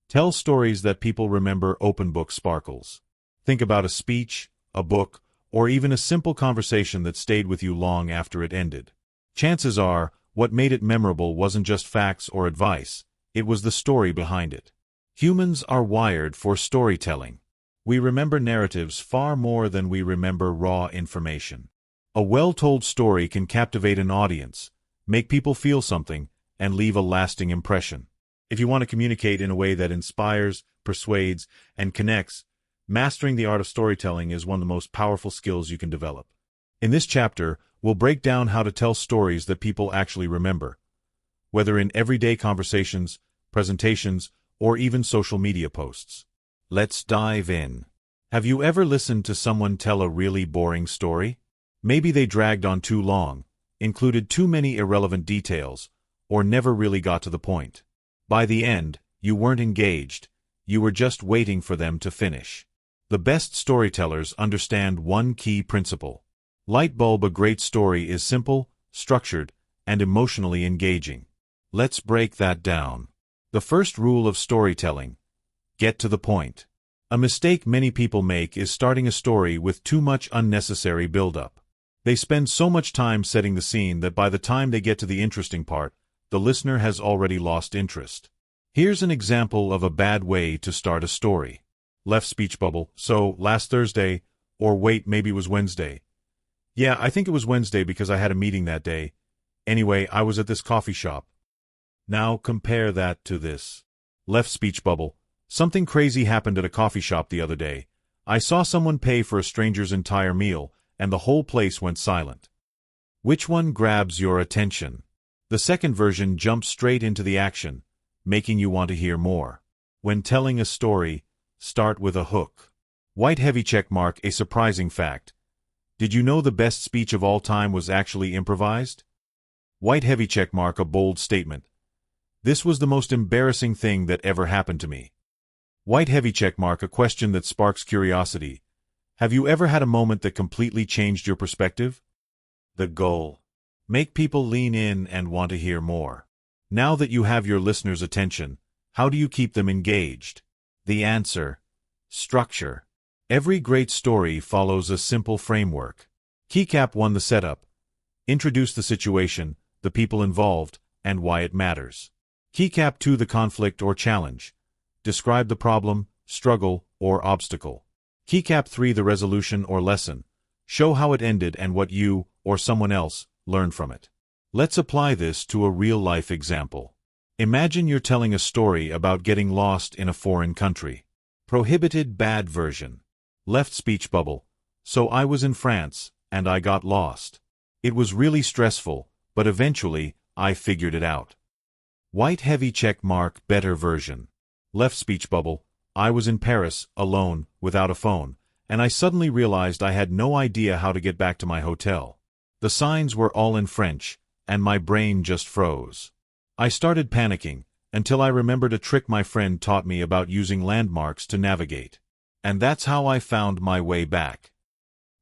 Tell stories that people remember. Open book sparkles. Think about a speech, a book, or even a simple conversation that stayed with you long after it ended. Chances are, what made it memorable wasn't just facts or advice, it was the story behind it. Humans are wired for storytelling. We remember narratives far more than we remember raw information. A well-told story can captivate an audience, make people feel something, and leave a lasting impression. If you want to communicate in a way that inspires, persuades, and connects, mastering the art of storytelling is one of the most powerful skills you can develop. In this chapter, we'll break down how to tell stories that people actually remember, whether in everyday conversations, presentations, or even social media posts. Let's dive in. Have you ever listened to someone tell a really boring story? Maybe they dragged on too long, included too many irrelevant details, or never really got to the point. By the end, you weren't engaged, you were just waiting for them to finish. The best storytellers understand one key principle. Light bulb: a great story is simple, structured, and emotionally engaging. Let's break that down. The first rule of storytelling: get to the point. A mistake many people make is starting a story with too much unnecessary build-up. They spend so much time setting the scene that by the time they get to the interesting part, the listener has already lost interest. Here's an example of a bad way to start a story. Left speech bubble: so, last Thursday, or wait, maybe it was Wednesday. Yeah, I think it was Wednesday because I had a meeting that day. Anyway, I was at this coffee shop. Now compare that to this. Left speech bubble: something crazy happened at a coffee shop the other day. I saw someone pay for a stranger's entire meal, and the whole place went silent. Which one grabs your attention? The second version jumps straight into the action, making you want to hear more. When telling a story, start with a hook. White heavy check mark: a surprising fact. Did you know the best speech of all time was actually improvised? White heavy check mark: a bold statement. This was the most embarrassing thing that ever happened to me. White heavy check mark: a question that sparks curiosity. Have you ever had a moment that completely changed your perspective? The goal: make people lean in and want to hear more. Now that you have your listeners' attention, how do you keep them engaged? The answer: structure. Every great story follows a simple framework. Keycap 1: the setup. Introduce the situation, the people involved, and why it matters. Keycap 2: the conflict or challenge. Describe the problem, struggle, or obstacle. Keycap 3: the resolution or lesson. Show how it ended and what you, or someone else, learned from it. Let's apply this to a real-life example. Imagine you're telling a story about getting lost in a foreign country. Prohibited bad version. Left speech bubble: so I was in France, and I got lost. It was really stressful, but eventually, I figured it out. White heavy check mark: better version. Left speech bubble: I was in Paris, alone, without a phone, and I suddenly realized I had no idea how to get back to my hotel. The signs were all in French, and my brain just froze. I started panicking, until I remembered a trick my friend taught me about using landmarks to navigate. And that's how I found my way back.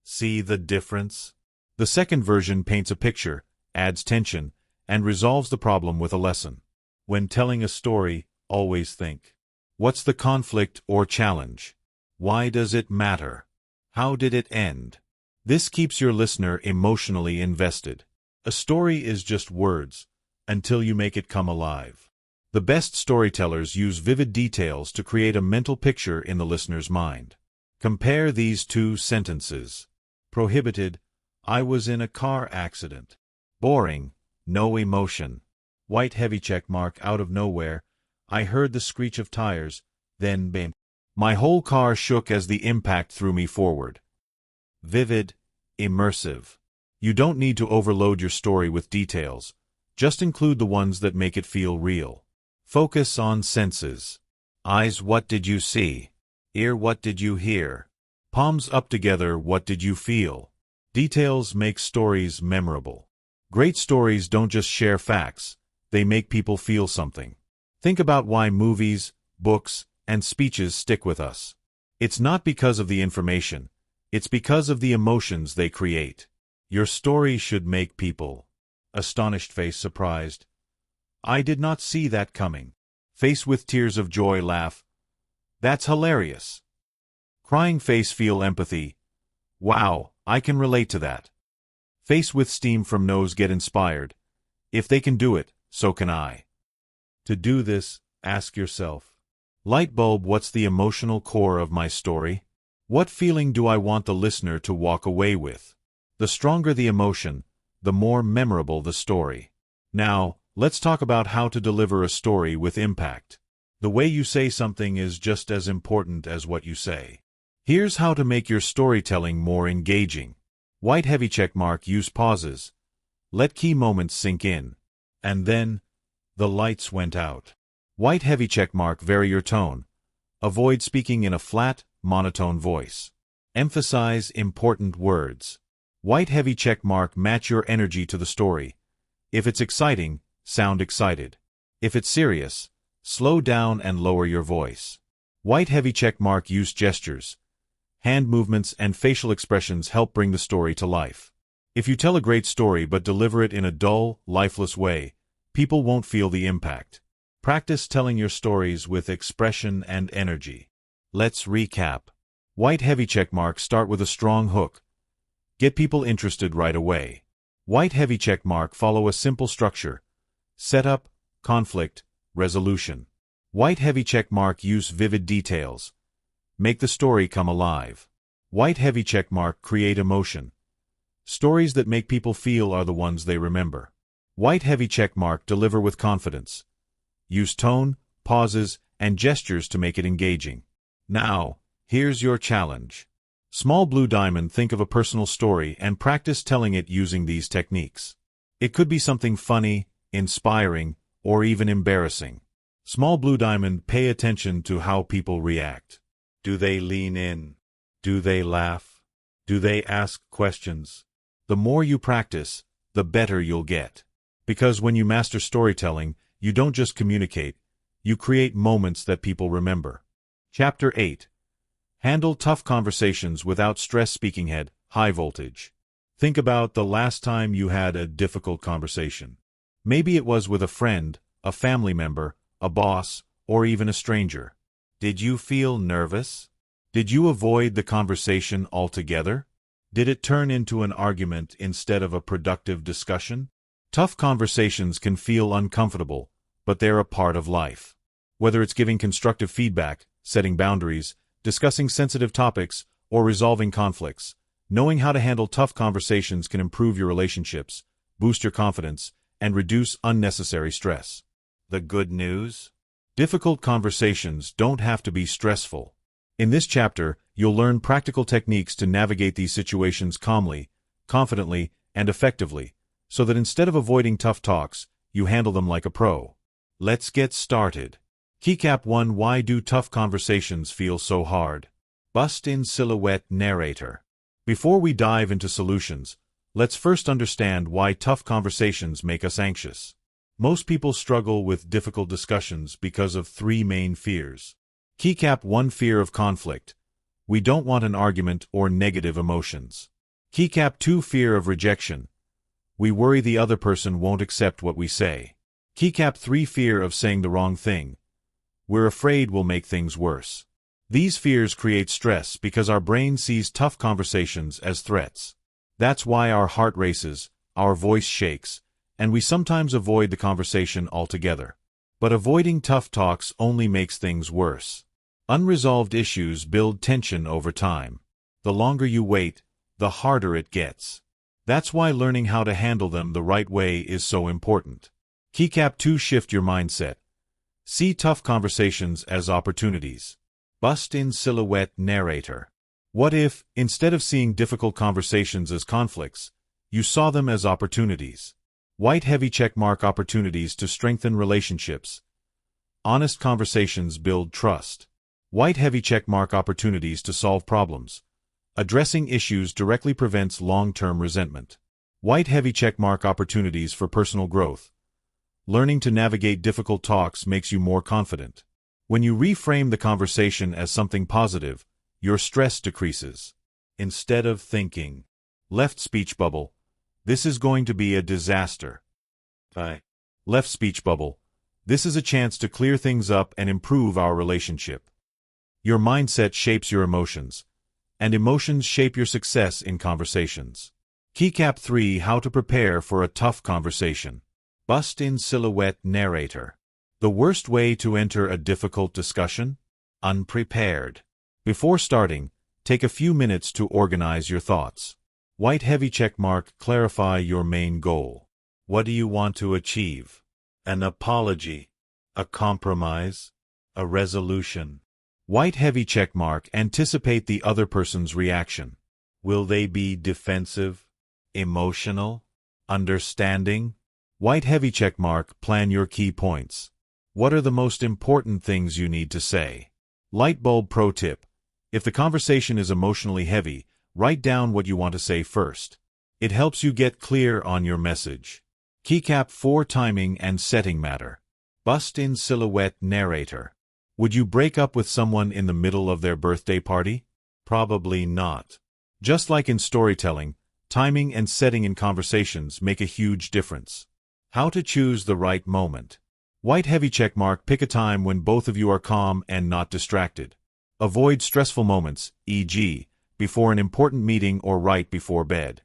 See the difference? The second version paints a picture, adds tension, and resolves the problem with a lesson. When telling a story, always think: what's the conflict or challenge? Why does it matter? How did it end? This keeps your listener emotionally invested. A story is just words, until you make it come alive. The best storytellers use vivid details to create a mental picture in the listener's mind. Compare these two sentences. Prohibited: I was in a car accident. Boring: no emotion. White heavy check mark: out of nowhere, I heard the screech of tires, then bam. My whole car shook as the impact threw me forward. Vivid: immersive. You don't need to overload your story with details. Just include the ones that make it feel real. Focus on senses. Eyes: what did you see? Ear: what did you hear? Palms up together: what did you feel? Details make stories memorable. Great stories don't just share facts, they make people feel something. Think about why movies, books, and speeches stick with us. It's not because of the information, it's because of the emotions they create. Your story should make people: astonished face: surprised. I did not see that coming. Face with tears of joy: laugh. That's hilarious. Crying face: feel empathy. Wow, I can relate to that. Face with steam from nose: get inspired. If they can do it, so can I. To do this, ask yourself: light bulb, what's the emotional core of my story? What feeling do I want the listener to walk away with? The stronger the emotion, the more memorable the story. Now, let's talk about how to deliver a story with impact. The way you say something is just as important as what you say. Here's how to make your storytelling more engaging. White heavy check mark, use pauses. Let key moments sink in. And then, the lights went out. White heavy check mark, vary your tone. Avoid speaking in a flat, monotone voice. Emphasize important words. White heavy check mark, match your energy to the story. If it's exciting, sound excited. If it's serious, slow down and lower your voice. White heavy check mark, use gestures. Hand movements and facial expressions help bring the story to life. If you tell a great story but deliver it in a dull, lifeless way, people won't feel the impact. Practice telling your stories with expression and energy. Let's recap. White heavy check mark, start with a strong hook. Get people interested right away. White heavy check mark, follow a simple structure. Setup, conflict, resolution. White heavy check mark, use vivid details. Make the story come alive. White heavy check mark, create emotion. Stories that make people feel are the ones they remember. White heavy check mark, deliver with confidence. Use tone, pauses, and gestures to make it engaging. Now, here's your challenge. Small blue diamond, think of a personal story and practice telling it using these techniques. It could be something funny, inspiring, or even embarrassing. Small blue diamond, pay attention to how people react. Do they lean in? Do they laugh? Do they ask questions? The more you practice, the better you'll get. Because when you master storytelling, you don't just communicate, you create moments that people remember. Chapter 8. Handle tough conversations without stress. Speaking head, high voltage. Think about the last time you had a difficult conversation. Maybe it was with a friend, a family member, a boss, or even a stranger. Did you feel nervous? Did you avoid the conversation altogether? Did it turn into an argument instead of a productive discussion? Tough conversations can feel uncomfortable, but they're a part of life. Whether it's giving constructive feedback, setting boundaries, discussing sensitive topics, or resolving conflicts, knowing how to handle tough conversations can improve your relationships, boost your confidence, and reduce unnecessary stress. The good news? Difficult conversations don't have to be stressful. In this chapter, you'll learn practical techniques to navigate these situations calmly, confidently, and effectively, so that instead of avoiding tough talks, you handle them like a pro. Let's get started. Keycap 1. Why do tough conversations feel so hard? Bust in silhouette narrator. Before we dive into solutions, let's first understand why tough conversations make us anxious. Most people struggle with difficult discussions because of three main fears. Keycap 1. Fear of conflict. We don't want an argument or negative emotions. Keycap 2. Fear of rejection. We worry the other person won't accept what we say. Keycap 3. Fear of saying the wrong thing. We're afraid we'll make things worse. These fears create stress because our brain sees tough conversations as threats. That's why our heart races, our voice shakes, and we sometimes avoid the conversation altogether. But avoiding tough talks only makes things worse. Unresolved issues build tension over time. The longer you wait, the harder it gets. That's why learning how to handle them the right way is so important. Keycap 2. Shift your mindset. See tough conversations as opportunities. Bust in silhouette narrator. What if, instead of seeing difficult conversations as conflicts, you saw them as opportunities? White heavy check mark. Opportunities to strengthen relationships. Honest conversations build trust. White heavy check mark. Opportunities to solve problems. Addressing issues directly prevents long-term resentment. White heavy check mark. Opportunities for personal growth. Learning to navigate difficult talks makes you more confident. When you reframe the conversation as something positive, your stress decreases. Instead of thinking, left speech bubble, this is going to be a disaster. Left speech bubble, this is a chance to clear things up and improve our relationship. Your mindset shapes your emotions, and emotions shape your success in conversations. Keycap 3. How to prepare for a tough conversation. Bust in silhouette narrator. The worst way to enter a difficult discussion? Unprepared. Before starting, take a few minutes to organize your thoughts. White heavy check mark. Clarify your main goal. What do you want to achieve? An apology? A compromise? A resolution? White heavy check mark. Anticipate the other person's reaction. Will they be defensive, emotional, understanding? White heavy check mark. Plan your key points. What are the most important things you need to say? Light bulb pro tip. If the conversation is emotionally heavy, write down what you want to say first. It helps you get clear on your message. Keycap 4. Timing and setting matter. Bust-in silhouette narrator. Would you break up with someone in the middle of their birthday party? Probably not. Just like in storytelling, timing and setting in conversations make a huge difference. How to choose the right moment. White heavy check mark. Pick a time when both of you are calm and not distracted. Avoid stressful moments, e.g., before an important meeting or right before bed.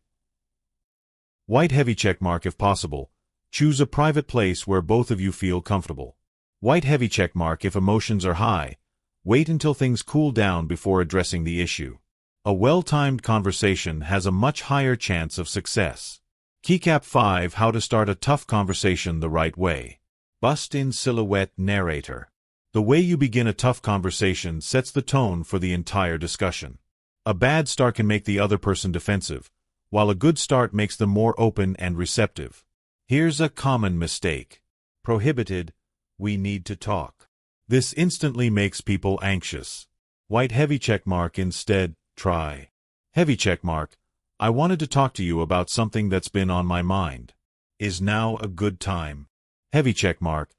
White heavy check mark. If possible, choose a private place where both of you feel comfortable. White heavy check mark. If emotions are high, wait until things cool down before addressing the issue. A well-timed conversation has a much higher chance of success. Keycap 5. How to start a tough conversation the right way. Bust-in silhouette narrator. The way you begin a tough conversation sets the tone for the entire discussion. A bad start can make the other person defensive, while a good start makes them more open and receptive. Here's a common mistake. Prohibited. We need to talk. This instantly makes people anxious. White heavy check mark. Instead, try. Heavy check mark. I wanted to talk to you about something that's been on my mind. Is now a good time? Heavy check mark.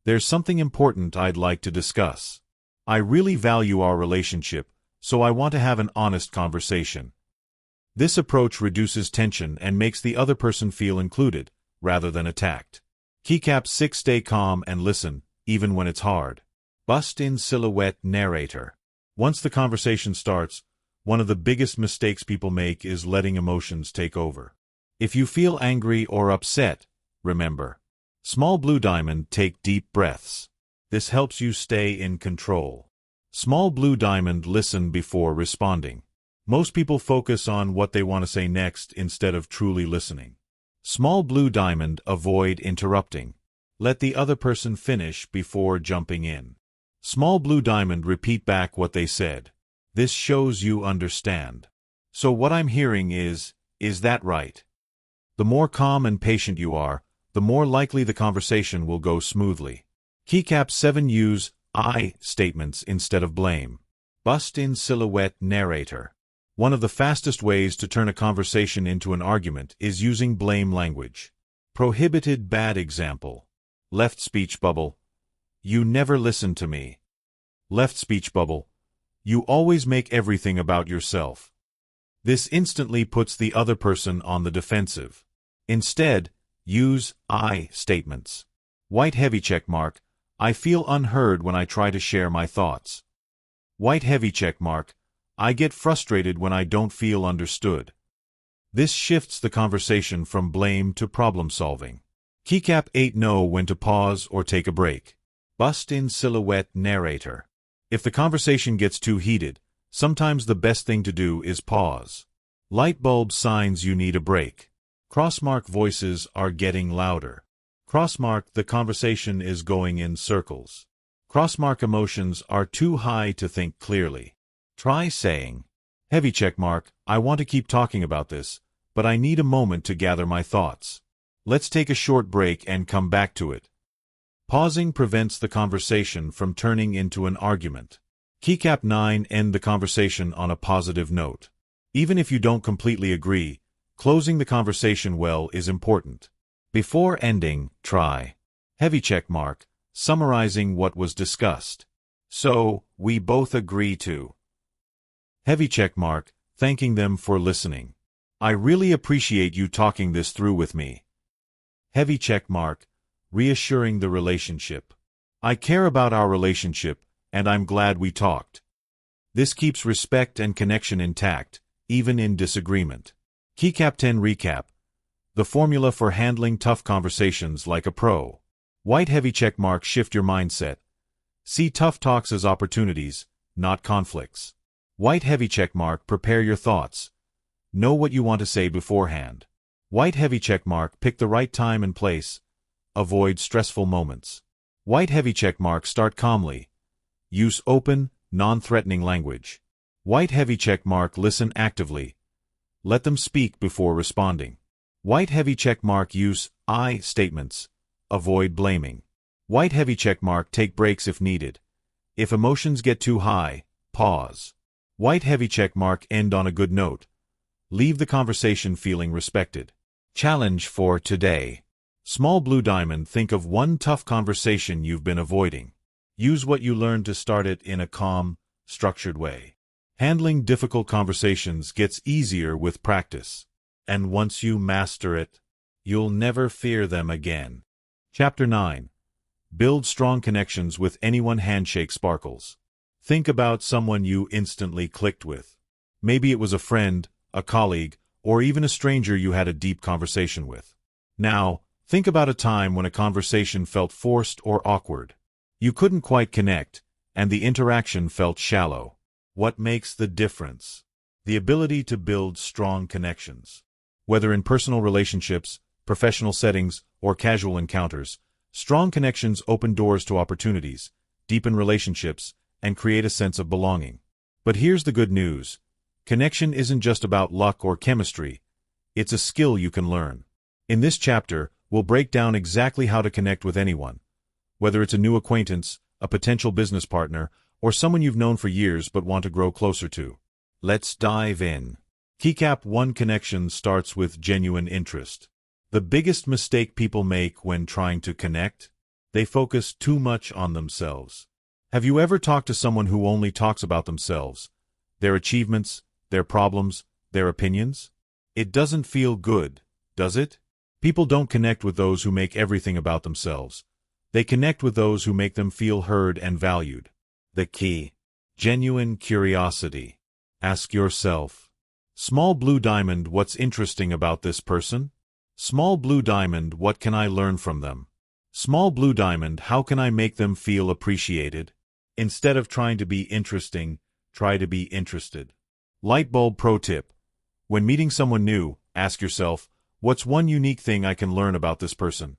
There's something important I'd like to discuss. I really value our relationship, so I want to have an honest conversation. This approach reduces tension and makes the other person feel included, rather than attacked. Keycap 6. Stay calm and listen, even when it's hard. Bust-in silhouette narrator. Once the conversation starts, one of the biggest mistakes people make is letting emotions take over. If you feel angry or upset, remember. Small blue diamond. Take deep breaths. This helps you stay in control. Small blue diamond. Listen before responding. Most people focus on what they want to say next instead of truly listening. Small blue diamond. Avoid interrupting. Let the other person finish before jumping in. Small blue diamond. Repeat back what they said. This shows you understand. So what I'm hearing is that right? The more calm and patient you are, the more likely the conversation will go smoothly. Keycap 7. Use I statements instead of blame. Bust-in silhouette narrator. One of the fastest ways to turn a conversation into an argument is using blame language. Prohibited. Bad example. Left speech bubble. You never listen to me. Left speech bubble. You always make everything about yourself. This instantly puts the other person on the defensive. Instead, use I statements. White heavy check mark. I feel unheard when I try to share my thoughts. White heavy check mark. I get frustrated when I don't feel understood. This shifts the conversation from blame to problem solving. Keycap 8. Know when to pause or take a break. Bust-in silhouette narrator. If the conversation gets too heated, sometimes the best thing to do is pause. Light bulb signs you need a break. Crossmark. Voices are getting louder. Crossmark. The conversation is going in circles. Crossmark. Emotions are too high to think clearly. Try saying, heavy check mark. I want to keep talking about this, but I need a moment to gather my thoughts. Let's take a short break and come back to it. Pausing prevents the conversation from turning into an argument. Keycap 9. End the conversation on a positive note. Even if you don't completely agree, closing the conversation well is important. Before ending, try. Heavy check mark. Summarizing what was discussed. So, we both agree to. Heavy check mark. Thanking them for listening. I really appreciate you talking this through with me. Heavy check mark. Reassuring the relationship. I care about our relationship, and I'm glad we talked. This keeps respect and connection intact, even in disagreement. Keycap 10. Recap. The formula for handling tough conversations like a pro. White heavy check mark. Shift your mindset. See tough talks as opportunities, not conflicts. White heavy check mark. Prepare your thoughts. Know what you want to say beforehand. White heavy check mark. Pick the right time and place. Avoid stressful moments. White heavy check mark. Start calmly. Use open, non-threatening language. White heavy check mark. Listen actively. Let them speak before responding. White heavy check mark use I statements. Avoid blaming. White heavy check mark take breaks if needed. If emotions get too high, pause. White heavy check mark end on a good note. Leave the conversation feeling respected. Challenge for today. Small blue diamond, think of one tough conversation you've been avoiding. Use what you learned to start it in a calm, structured way. Handling difficult conversations gets easier with practice. And once you master it, you'll never fear them again. Chapter 9. Build strong connections with anyone. Handshake sparkles. Think about someone you instantly clicked with. Maybe it was a friend, a colleague, or even a stranger you had a deep conversation with. Now, think about a time when a conversation felt forced or awkward. You couldn't quite connect, and the interaction felt shallow. What makes the difference? The ability to build strong connections. Whether in personal relationships, professional settings, or casual encounters, strong connections open doors to opportunities, deepen relationships, and create a sense of belonging. But here's the good news. Connection isn't just about luck or chemistry. It's a skill you can learn. In this chapter, we'll break down exactly how to connect with anyone. Whether it's a new acquaintance, a potential business partner, or someone you've known for years but want to grow closer to. Let's dive in. Keycap 1. Connection starts with genuine interest. The biggest mistake people make when trying to connect? They focus too much on themselves. Have you ever talked to someone who only talks about themselves? Their achievements, their problems, their opinions? It doesn't feel good, does it? People don't connect with those who make everything about themselves. They connect with those who make them feel heard and valued. The key. Genuine curiosity. Ask yourself. Small blue diamond, what's interesting about this person? Small blue diamond, what can I learn from them? Small blue diamond, how can I make them feel appreciated? Instead of trying to be interesting, try to be interested. Light bulb pro tip. When meeting someone new, ask yourself, what's one unique thing I can learn about this person?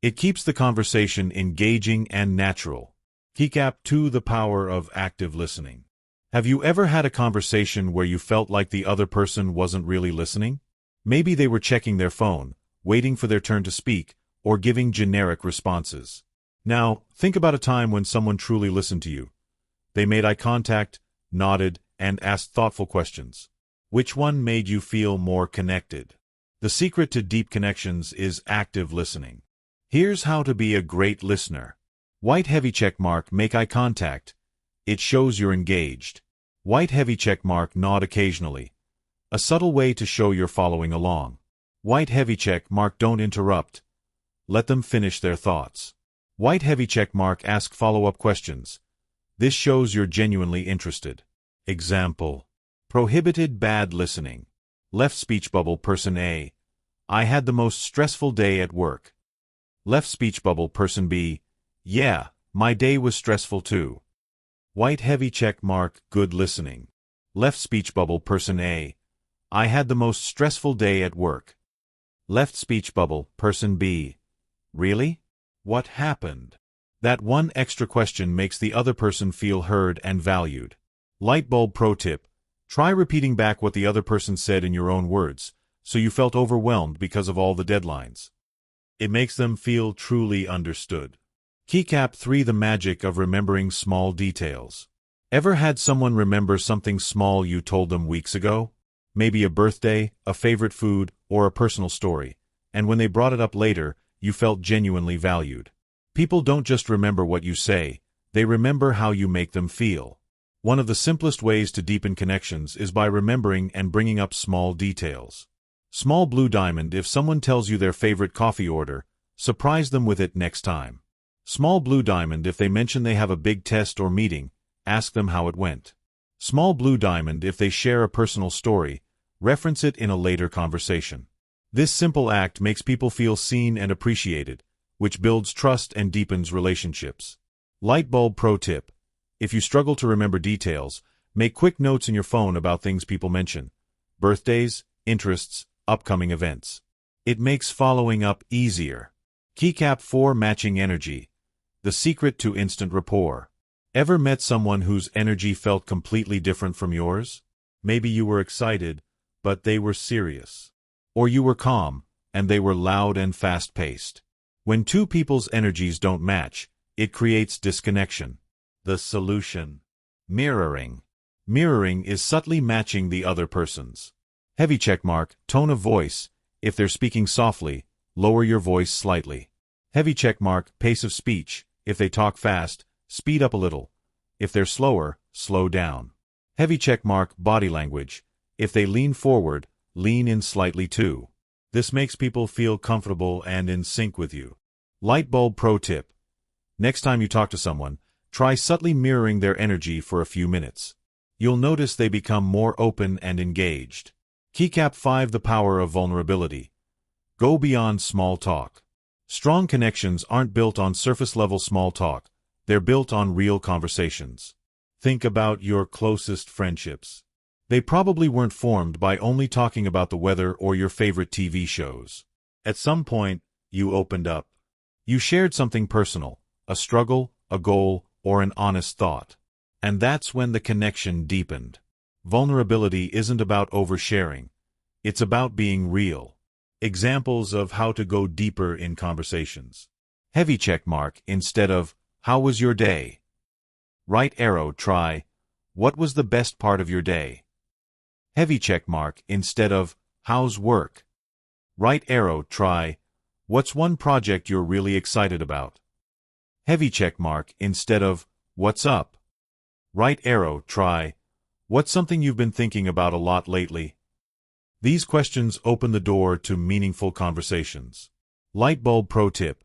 It keeps the conversation engaging and natural. Keycap 2. The power of active listening. Have you ever had a conversation where you felt like the other person wasn't really listening? Maybe they were checking their phone, waiting for their turn to speak, or giving generic responses. Now, think about a time when someone truly listened to you. They made eye contact, nodded, and asked thoughtful questions. Which one made you feel more connected? The secret to deep connections is active listening. Here's how to be a great listener. White heavy check mark, make eye contact. It shows you're engaged. White heavy check mark, nod occasionally. A subtle way to show you're following along. White heavy check mark, don't interrupt. Let them finish their thoughts. White heavy check mark, ask follow-up questions. This shows you're genuinely interested. Example. Prohibited bad listening. Left speech bubble, person A. I had the most stressful day at work. Left speech bubble, person B. Yeah, my day was stressful too. White heavy check mark, good listening. Left speech bubble, person A. I had the most stressful day at work. Left speech bubble, person B. Really? What happened? That one extra question makes the other person feel heard and valued. Light bulb pro tip. Try repeating back what the other person said in your own words, so you felt overwhelmed because of all the deadlines. It makes them feel truly understood. Keycap 3. The magic of remembering small details. Ever had someone remember something small you told them weeks ago? Maybe a birthday, a favorite food, or a personal story, and when they brought it up later, you felt genuinely valued. People don't just remember what you say, they remember how you make them feel. One of the simplest ways to deepen connections is by remembering and bringing up small details. Small blue diamond, if someone tells you their favorite coffee order, surprise them with it next time. Small blue diamond, if they mention they have a big test or meeting, ask them how it went. Small blue diamond, if they share a personal story, reference it in a later conversation. This simple act makes people feel seen and appreciated, which builds trust and deepens relationships. Light bulb pro tip. If you struggle to remember details, make quick notes in your phone about things people mention. Birthdays, interests, upcoming events. It makes following up easier. Keycap 4. Matching energy. The secret to instant rapport. Ever met someone whose energy felt completely different from yours? Maybe you were excited, but they were serious. Or you were calm, and they were loud and fast-paced. When two people's energies don't match, it creates disconnection. The solution: mirroring. Mirroring is subtly matching the other person's heavy checkmark, tone of voice. If they're speaking softly, lower your voice slightly. Heavy checkmark, pace of speech. If they talk fast, speed up a little. If they're slower, slow down. Heavy checkmark, body language. If they lean forward, lean in slightly too. This makes people feel comfortable and in sync with you. Light bulb pro tip: next time you talk to someone, try subtly mirroring their energy for a few minutes. You'll notice they become more open and engaged. Keycap 5: The power of vulnerability. Go beyond small talk. Strong connections aren't built on surface-level small talk. They're built on real conversations. Think about your closest friendships. They probably weren't formed by only talking about the weather or your favorite TV shows. At some point, you opened up. You shared something personal, a struggle, a goal, or an honest thought. And that's when the connection deepened. Vulnerability isn't about oversharing. It's about being real. Examples of how to go deeper in conversations. Heavy checkmark instead of, "How was your day?" Right arrow, try, "What was the best part of your day?" Heavy checkmark instead of, "How's work?" Right arrow, try, "What's one project you're really excited about?" Heavy checkmark instead of, "What's up?" Right arrow, try, "What's something you've been thinking about a lot lately?" These questions open the door to meaningful conversations. Light bulb pro tip: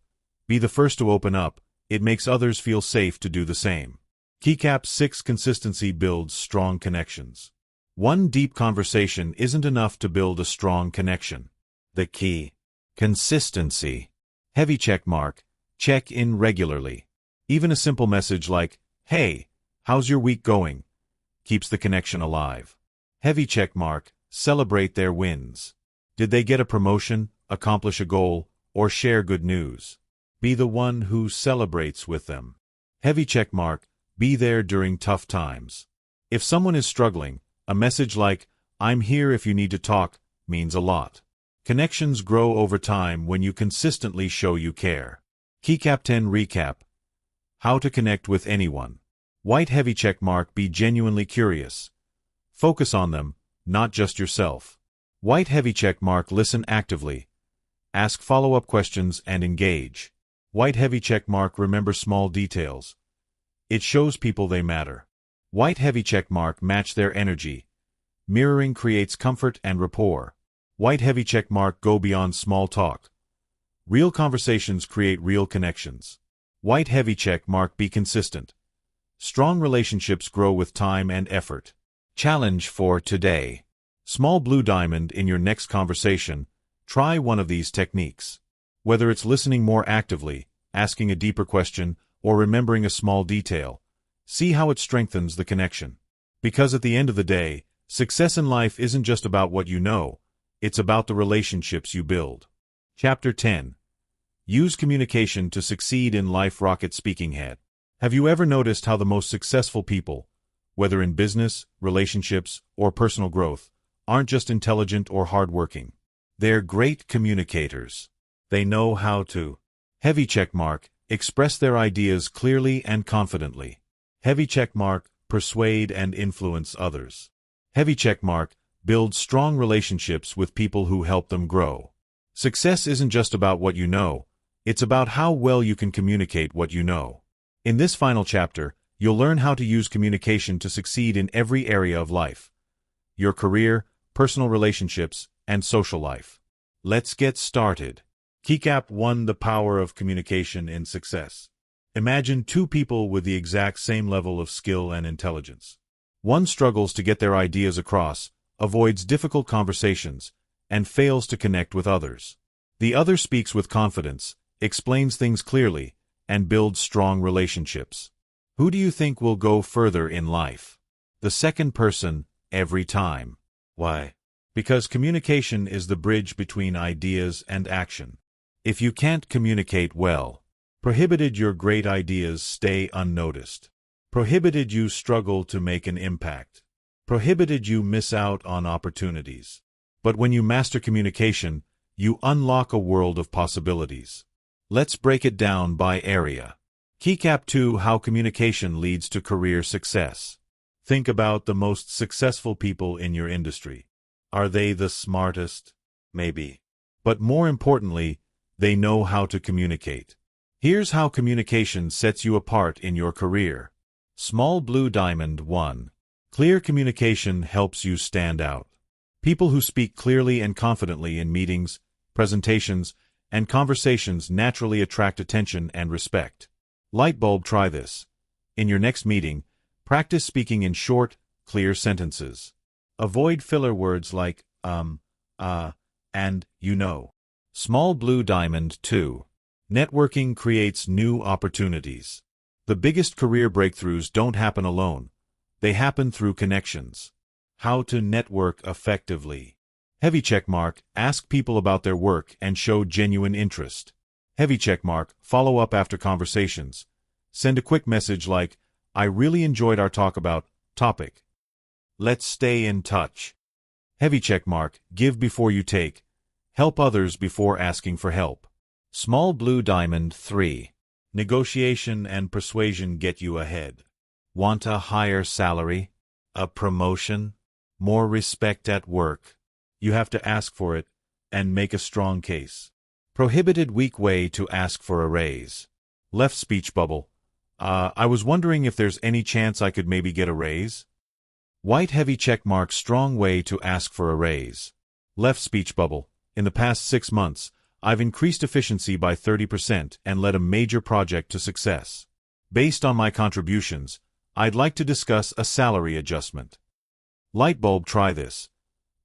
be the first to open up. It makes others feel safe to do the same. Keycap 6: Consistency builds strong connections. One deep conversation isn't enough to build a strong connection. The key: consistency. Heavy checkmark, check in regularly. Even a simple message like, "Hey, how's your week going?" keeps the connection alive. Heavy checkmark, celebrate their wins. Did they get a promotion, accomplish a goal, or share good news? Be the one who celebrates with them. Heavy checkmark, be there during tough times. If someone is struggling, a message like, "I'm here if you need to talk," means a lot. Connections grow over time when you consistently show you care. Keycap 10 recap: how to connect with anyone. White heavy checkmark, be genuinely curious. Focus on them, not just yourself. White heavy checkmark, listen actively. Ask follow-up questions and engage. White heavy checkmark, remember small details. It shows people they matter. White heavy checkmark, match their energy. Mirroring creates comfort and rapport. White heavy checkmark, go beyond small talk. Real conversations create real connections. White heavy checkmark, be consistent. Strong relationships grow with time and effort. Challenge for today: small blue diamond in your next conversation. Try one of these techniques. Whether it's listening more actively, asking a deeper question, or remembering a small detail, see how it strengthens the connection. Because at the end of the day, success in life isn't just about what you know, it's about the relationships you build. Chapter 10: Use communication to succeed in life. Rocket speaking head. Have you ever noticed how the most successful people, whether in business, relationships, or personal growth, aren't just intelligent or hardworking? They're great communicators. They know how to heavy checkmark, express their ideas clearly and confidently. Heavy checkmark, persuade and influence others. Heavy checkmark, build strong relationships with people who help them grow. Success isn't just about what you know, it's about how well you can communicate what you know. In this final chapter, you'll learn how to use communication to succeed in every area of life: your career, personal relationships, and social life. Let's get started. Keycap 1: The power of communication in success. Imagine two people with the exact same level of skill and intelligence. One struggles to get their ideas across, avoids difficult conversations, and fails to connect with others. The other speaks with confidence, explains things clearly, and builds strong relationships. Who do you think will go further in life? The second person, every time. Why? Because communication is the bridge between ideas and action. If you can't communicate well, prohibited your great ideas stay unnoticed. Prohibited you struggle to make an impact. Prohibited you miss out on opportunities. But when you master communication, you unlock a world of possibilities. Let's break it down by area. Keycap 2: How communication leads to career success. Think about the most successful people in your industry. Are they the smartest? Maybe. But more importantly, they know how to communicate. Here's how communication sets you apart in your career. Small blue diamond 1. Clear communication helps you stand out. People who speak clearly and confidently in meetings, presentations, and conversations naturally attract attention and respect. Light bulb: Try this. In your next meeting, practice speaking in short, clear sentences. Avoid filler words like and you know. Small blue diamond 2. Networking creates new opportunities. The biggest career breakthroughs don't happen alone. They happen through connections. How to network effectively. Heavy checkmark: Ask people about their work and show genuine interest. Heavy checkmark: Follow up after conversations. Send a quick message like, "I really enjoyed our talk about topic. Let's stay in touch." Heavy checkmark: Give before you take. Help others before asking for help. Small blue diamond 3. Negotiation and persuasion get you ahead. Want a higher salary? A promotion? More respect at work? You have to ask for it and make a strong case. Prohibited weak way to ask for a raise. Left speech bubble: I was wondering if there's any chance I could maybe get a raise? White heavy checkmark: Strong way to ask for a raise. Left speech bubble: In the past 6 months, I've increased efficiency by 30% and led a major project to success. Based on my contributions, I'd like to discuss a salary adjustment. Light bulb: Try this.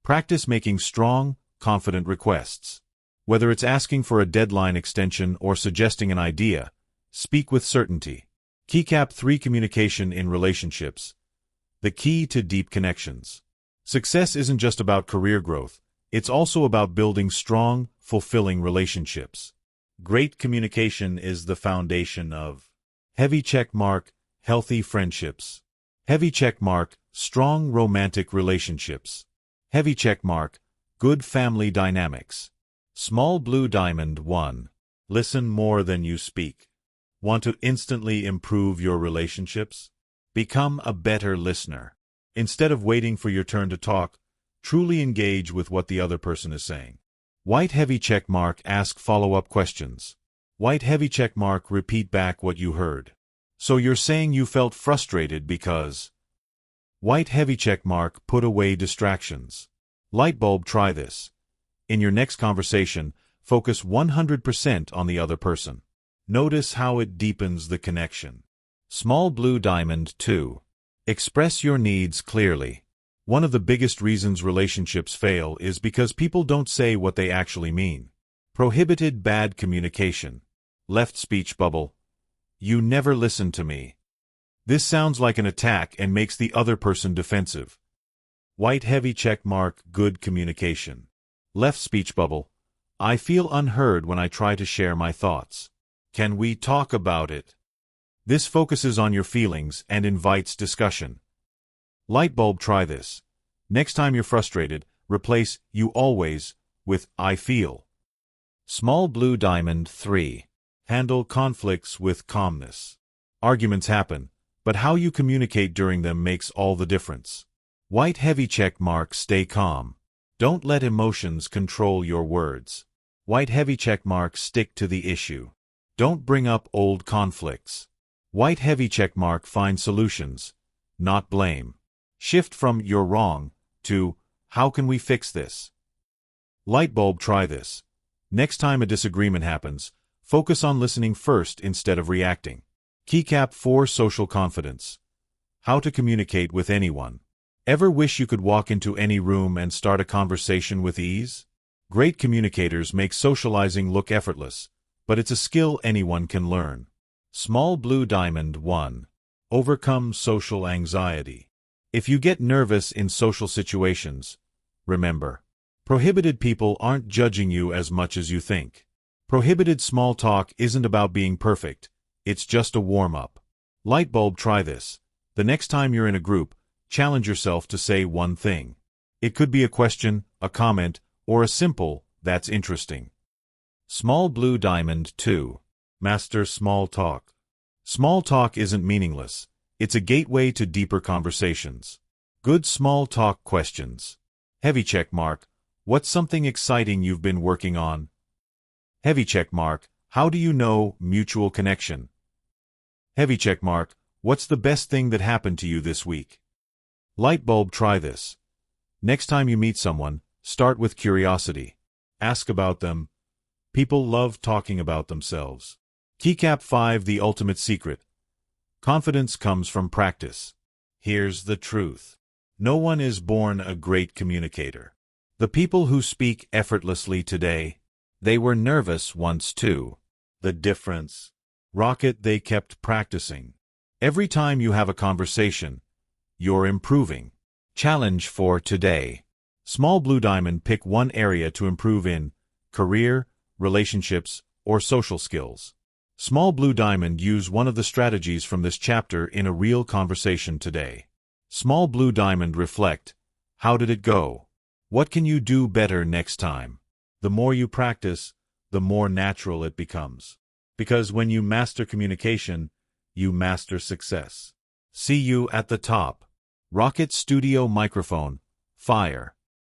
Practice making strong, confident requests. Whether it's asking for a deadline extension or suggesting an idea, speak with certainty. Keycap 3: Communication in relationships. The key to deep connections. Success isn't just about career growth. It's also about building strong, fulfilling relationships. Great communication is the foundation of heavy checkmark: Healthy friendships. Heavy checkmark: Strong romantic relationships. Heavy checkmark: Good family dynamics. Small blue diamond 1. Listen more than you speak. Want to instantly improve your relationships? Become a better listener. Instead of waiting for your turn to talk, truly engage with what the other person is saying. White heavy checkmark: Ask follow-up questions. White heavy checkmark: Repeat back what you heard. So you're saying you felt frustrated because... White heavy checkmark: Put away distractions. Light bulb: Try this. In your next conversation, focus 100% on the other person. Notice how it deepens the connection. Small blue diamond 2. Express your needs clearly. One of the biggest reasons relationships fail is because people don't say what they actually mean. Prohibited bad communication. Left speech bubble: You never listen to me. This sounds like an attack and makes the other person defensive. White heavy checkmark: Good communication. Left speech bubble: I feel unheard when I try to share my thoughts. Can we talk about it? This focuses on your feelings and invites discussion. Light bulb: Try this. Next time you're frustrated, replace "you always" with "I feel." Small blue diamond 3. Handle conflicts with calmness. Arguments happen, but how you communicate during them makes all the difference. White heavy checkmark: Stay calm. Don't let emotions control your words. White heavy checkmark: Stick to the issue. Don't bring up old conflicts. White heavy checkmark: Find solutions, not blame. Shift from "you're wrong" to "how can we fix this?" Light bulb: Try this. Next time a disagreement happens, focus on listening first instead of reacting. Keycap 4: Social confidence. How to communicate with anyone. Ever wish you could walk into any room and start a conversation with ease? Great communicators make socializing look effortless, but it's a skill anyone can learn. Small blue diamond 1. Overcome social anxiety. If you get nervous in social situations, remember, prohibited people aren't judging you as much as you think. Prohibited small talk isn't about being perfect, it's just a warm-up. Light bulb: Try this. The next time you're in a group, challenge yourself to say one thing. It could be a question, a comment, or a simple, "That's interesting." Small blue diamond 2. Master small talk. Small talk isn't meaningless. It's a gateway to deeper conversations. Good small talk questions. Heavy check mark. What's something exciting you've been working on? Heavy check mark. How do you know? Mutual connection. Heavy check mark. What's the best thing that happened to you this week? Light bulb. Try this. Next time you meet someone, start with curiosity. Ask about them. People love talking about themselves. Keycap 5. The ultimate secret. Confidence comes from practice. Here's the truth. No one is born a great communicator. The people who speak effortlessly today, they were nervous once too. The difference? Rocket, they kept practicing. Every time you have a conversation, you're improving. Challenge for today. Small blue diamond. Pick one area to improve in: career, relationships, or social skills. Small blue diamond. Use one of the strategies from this chapter in a real conversation today. Small blue diamond. Reflect. How did it go? What can you do better next time? The more you practice, the more natural it becomes. Because when you master communication, you master success. See you at the top. Rocket Studio microphone. Fire.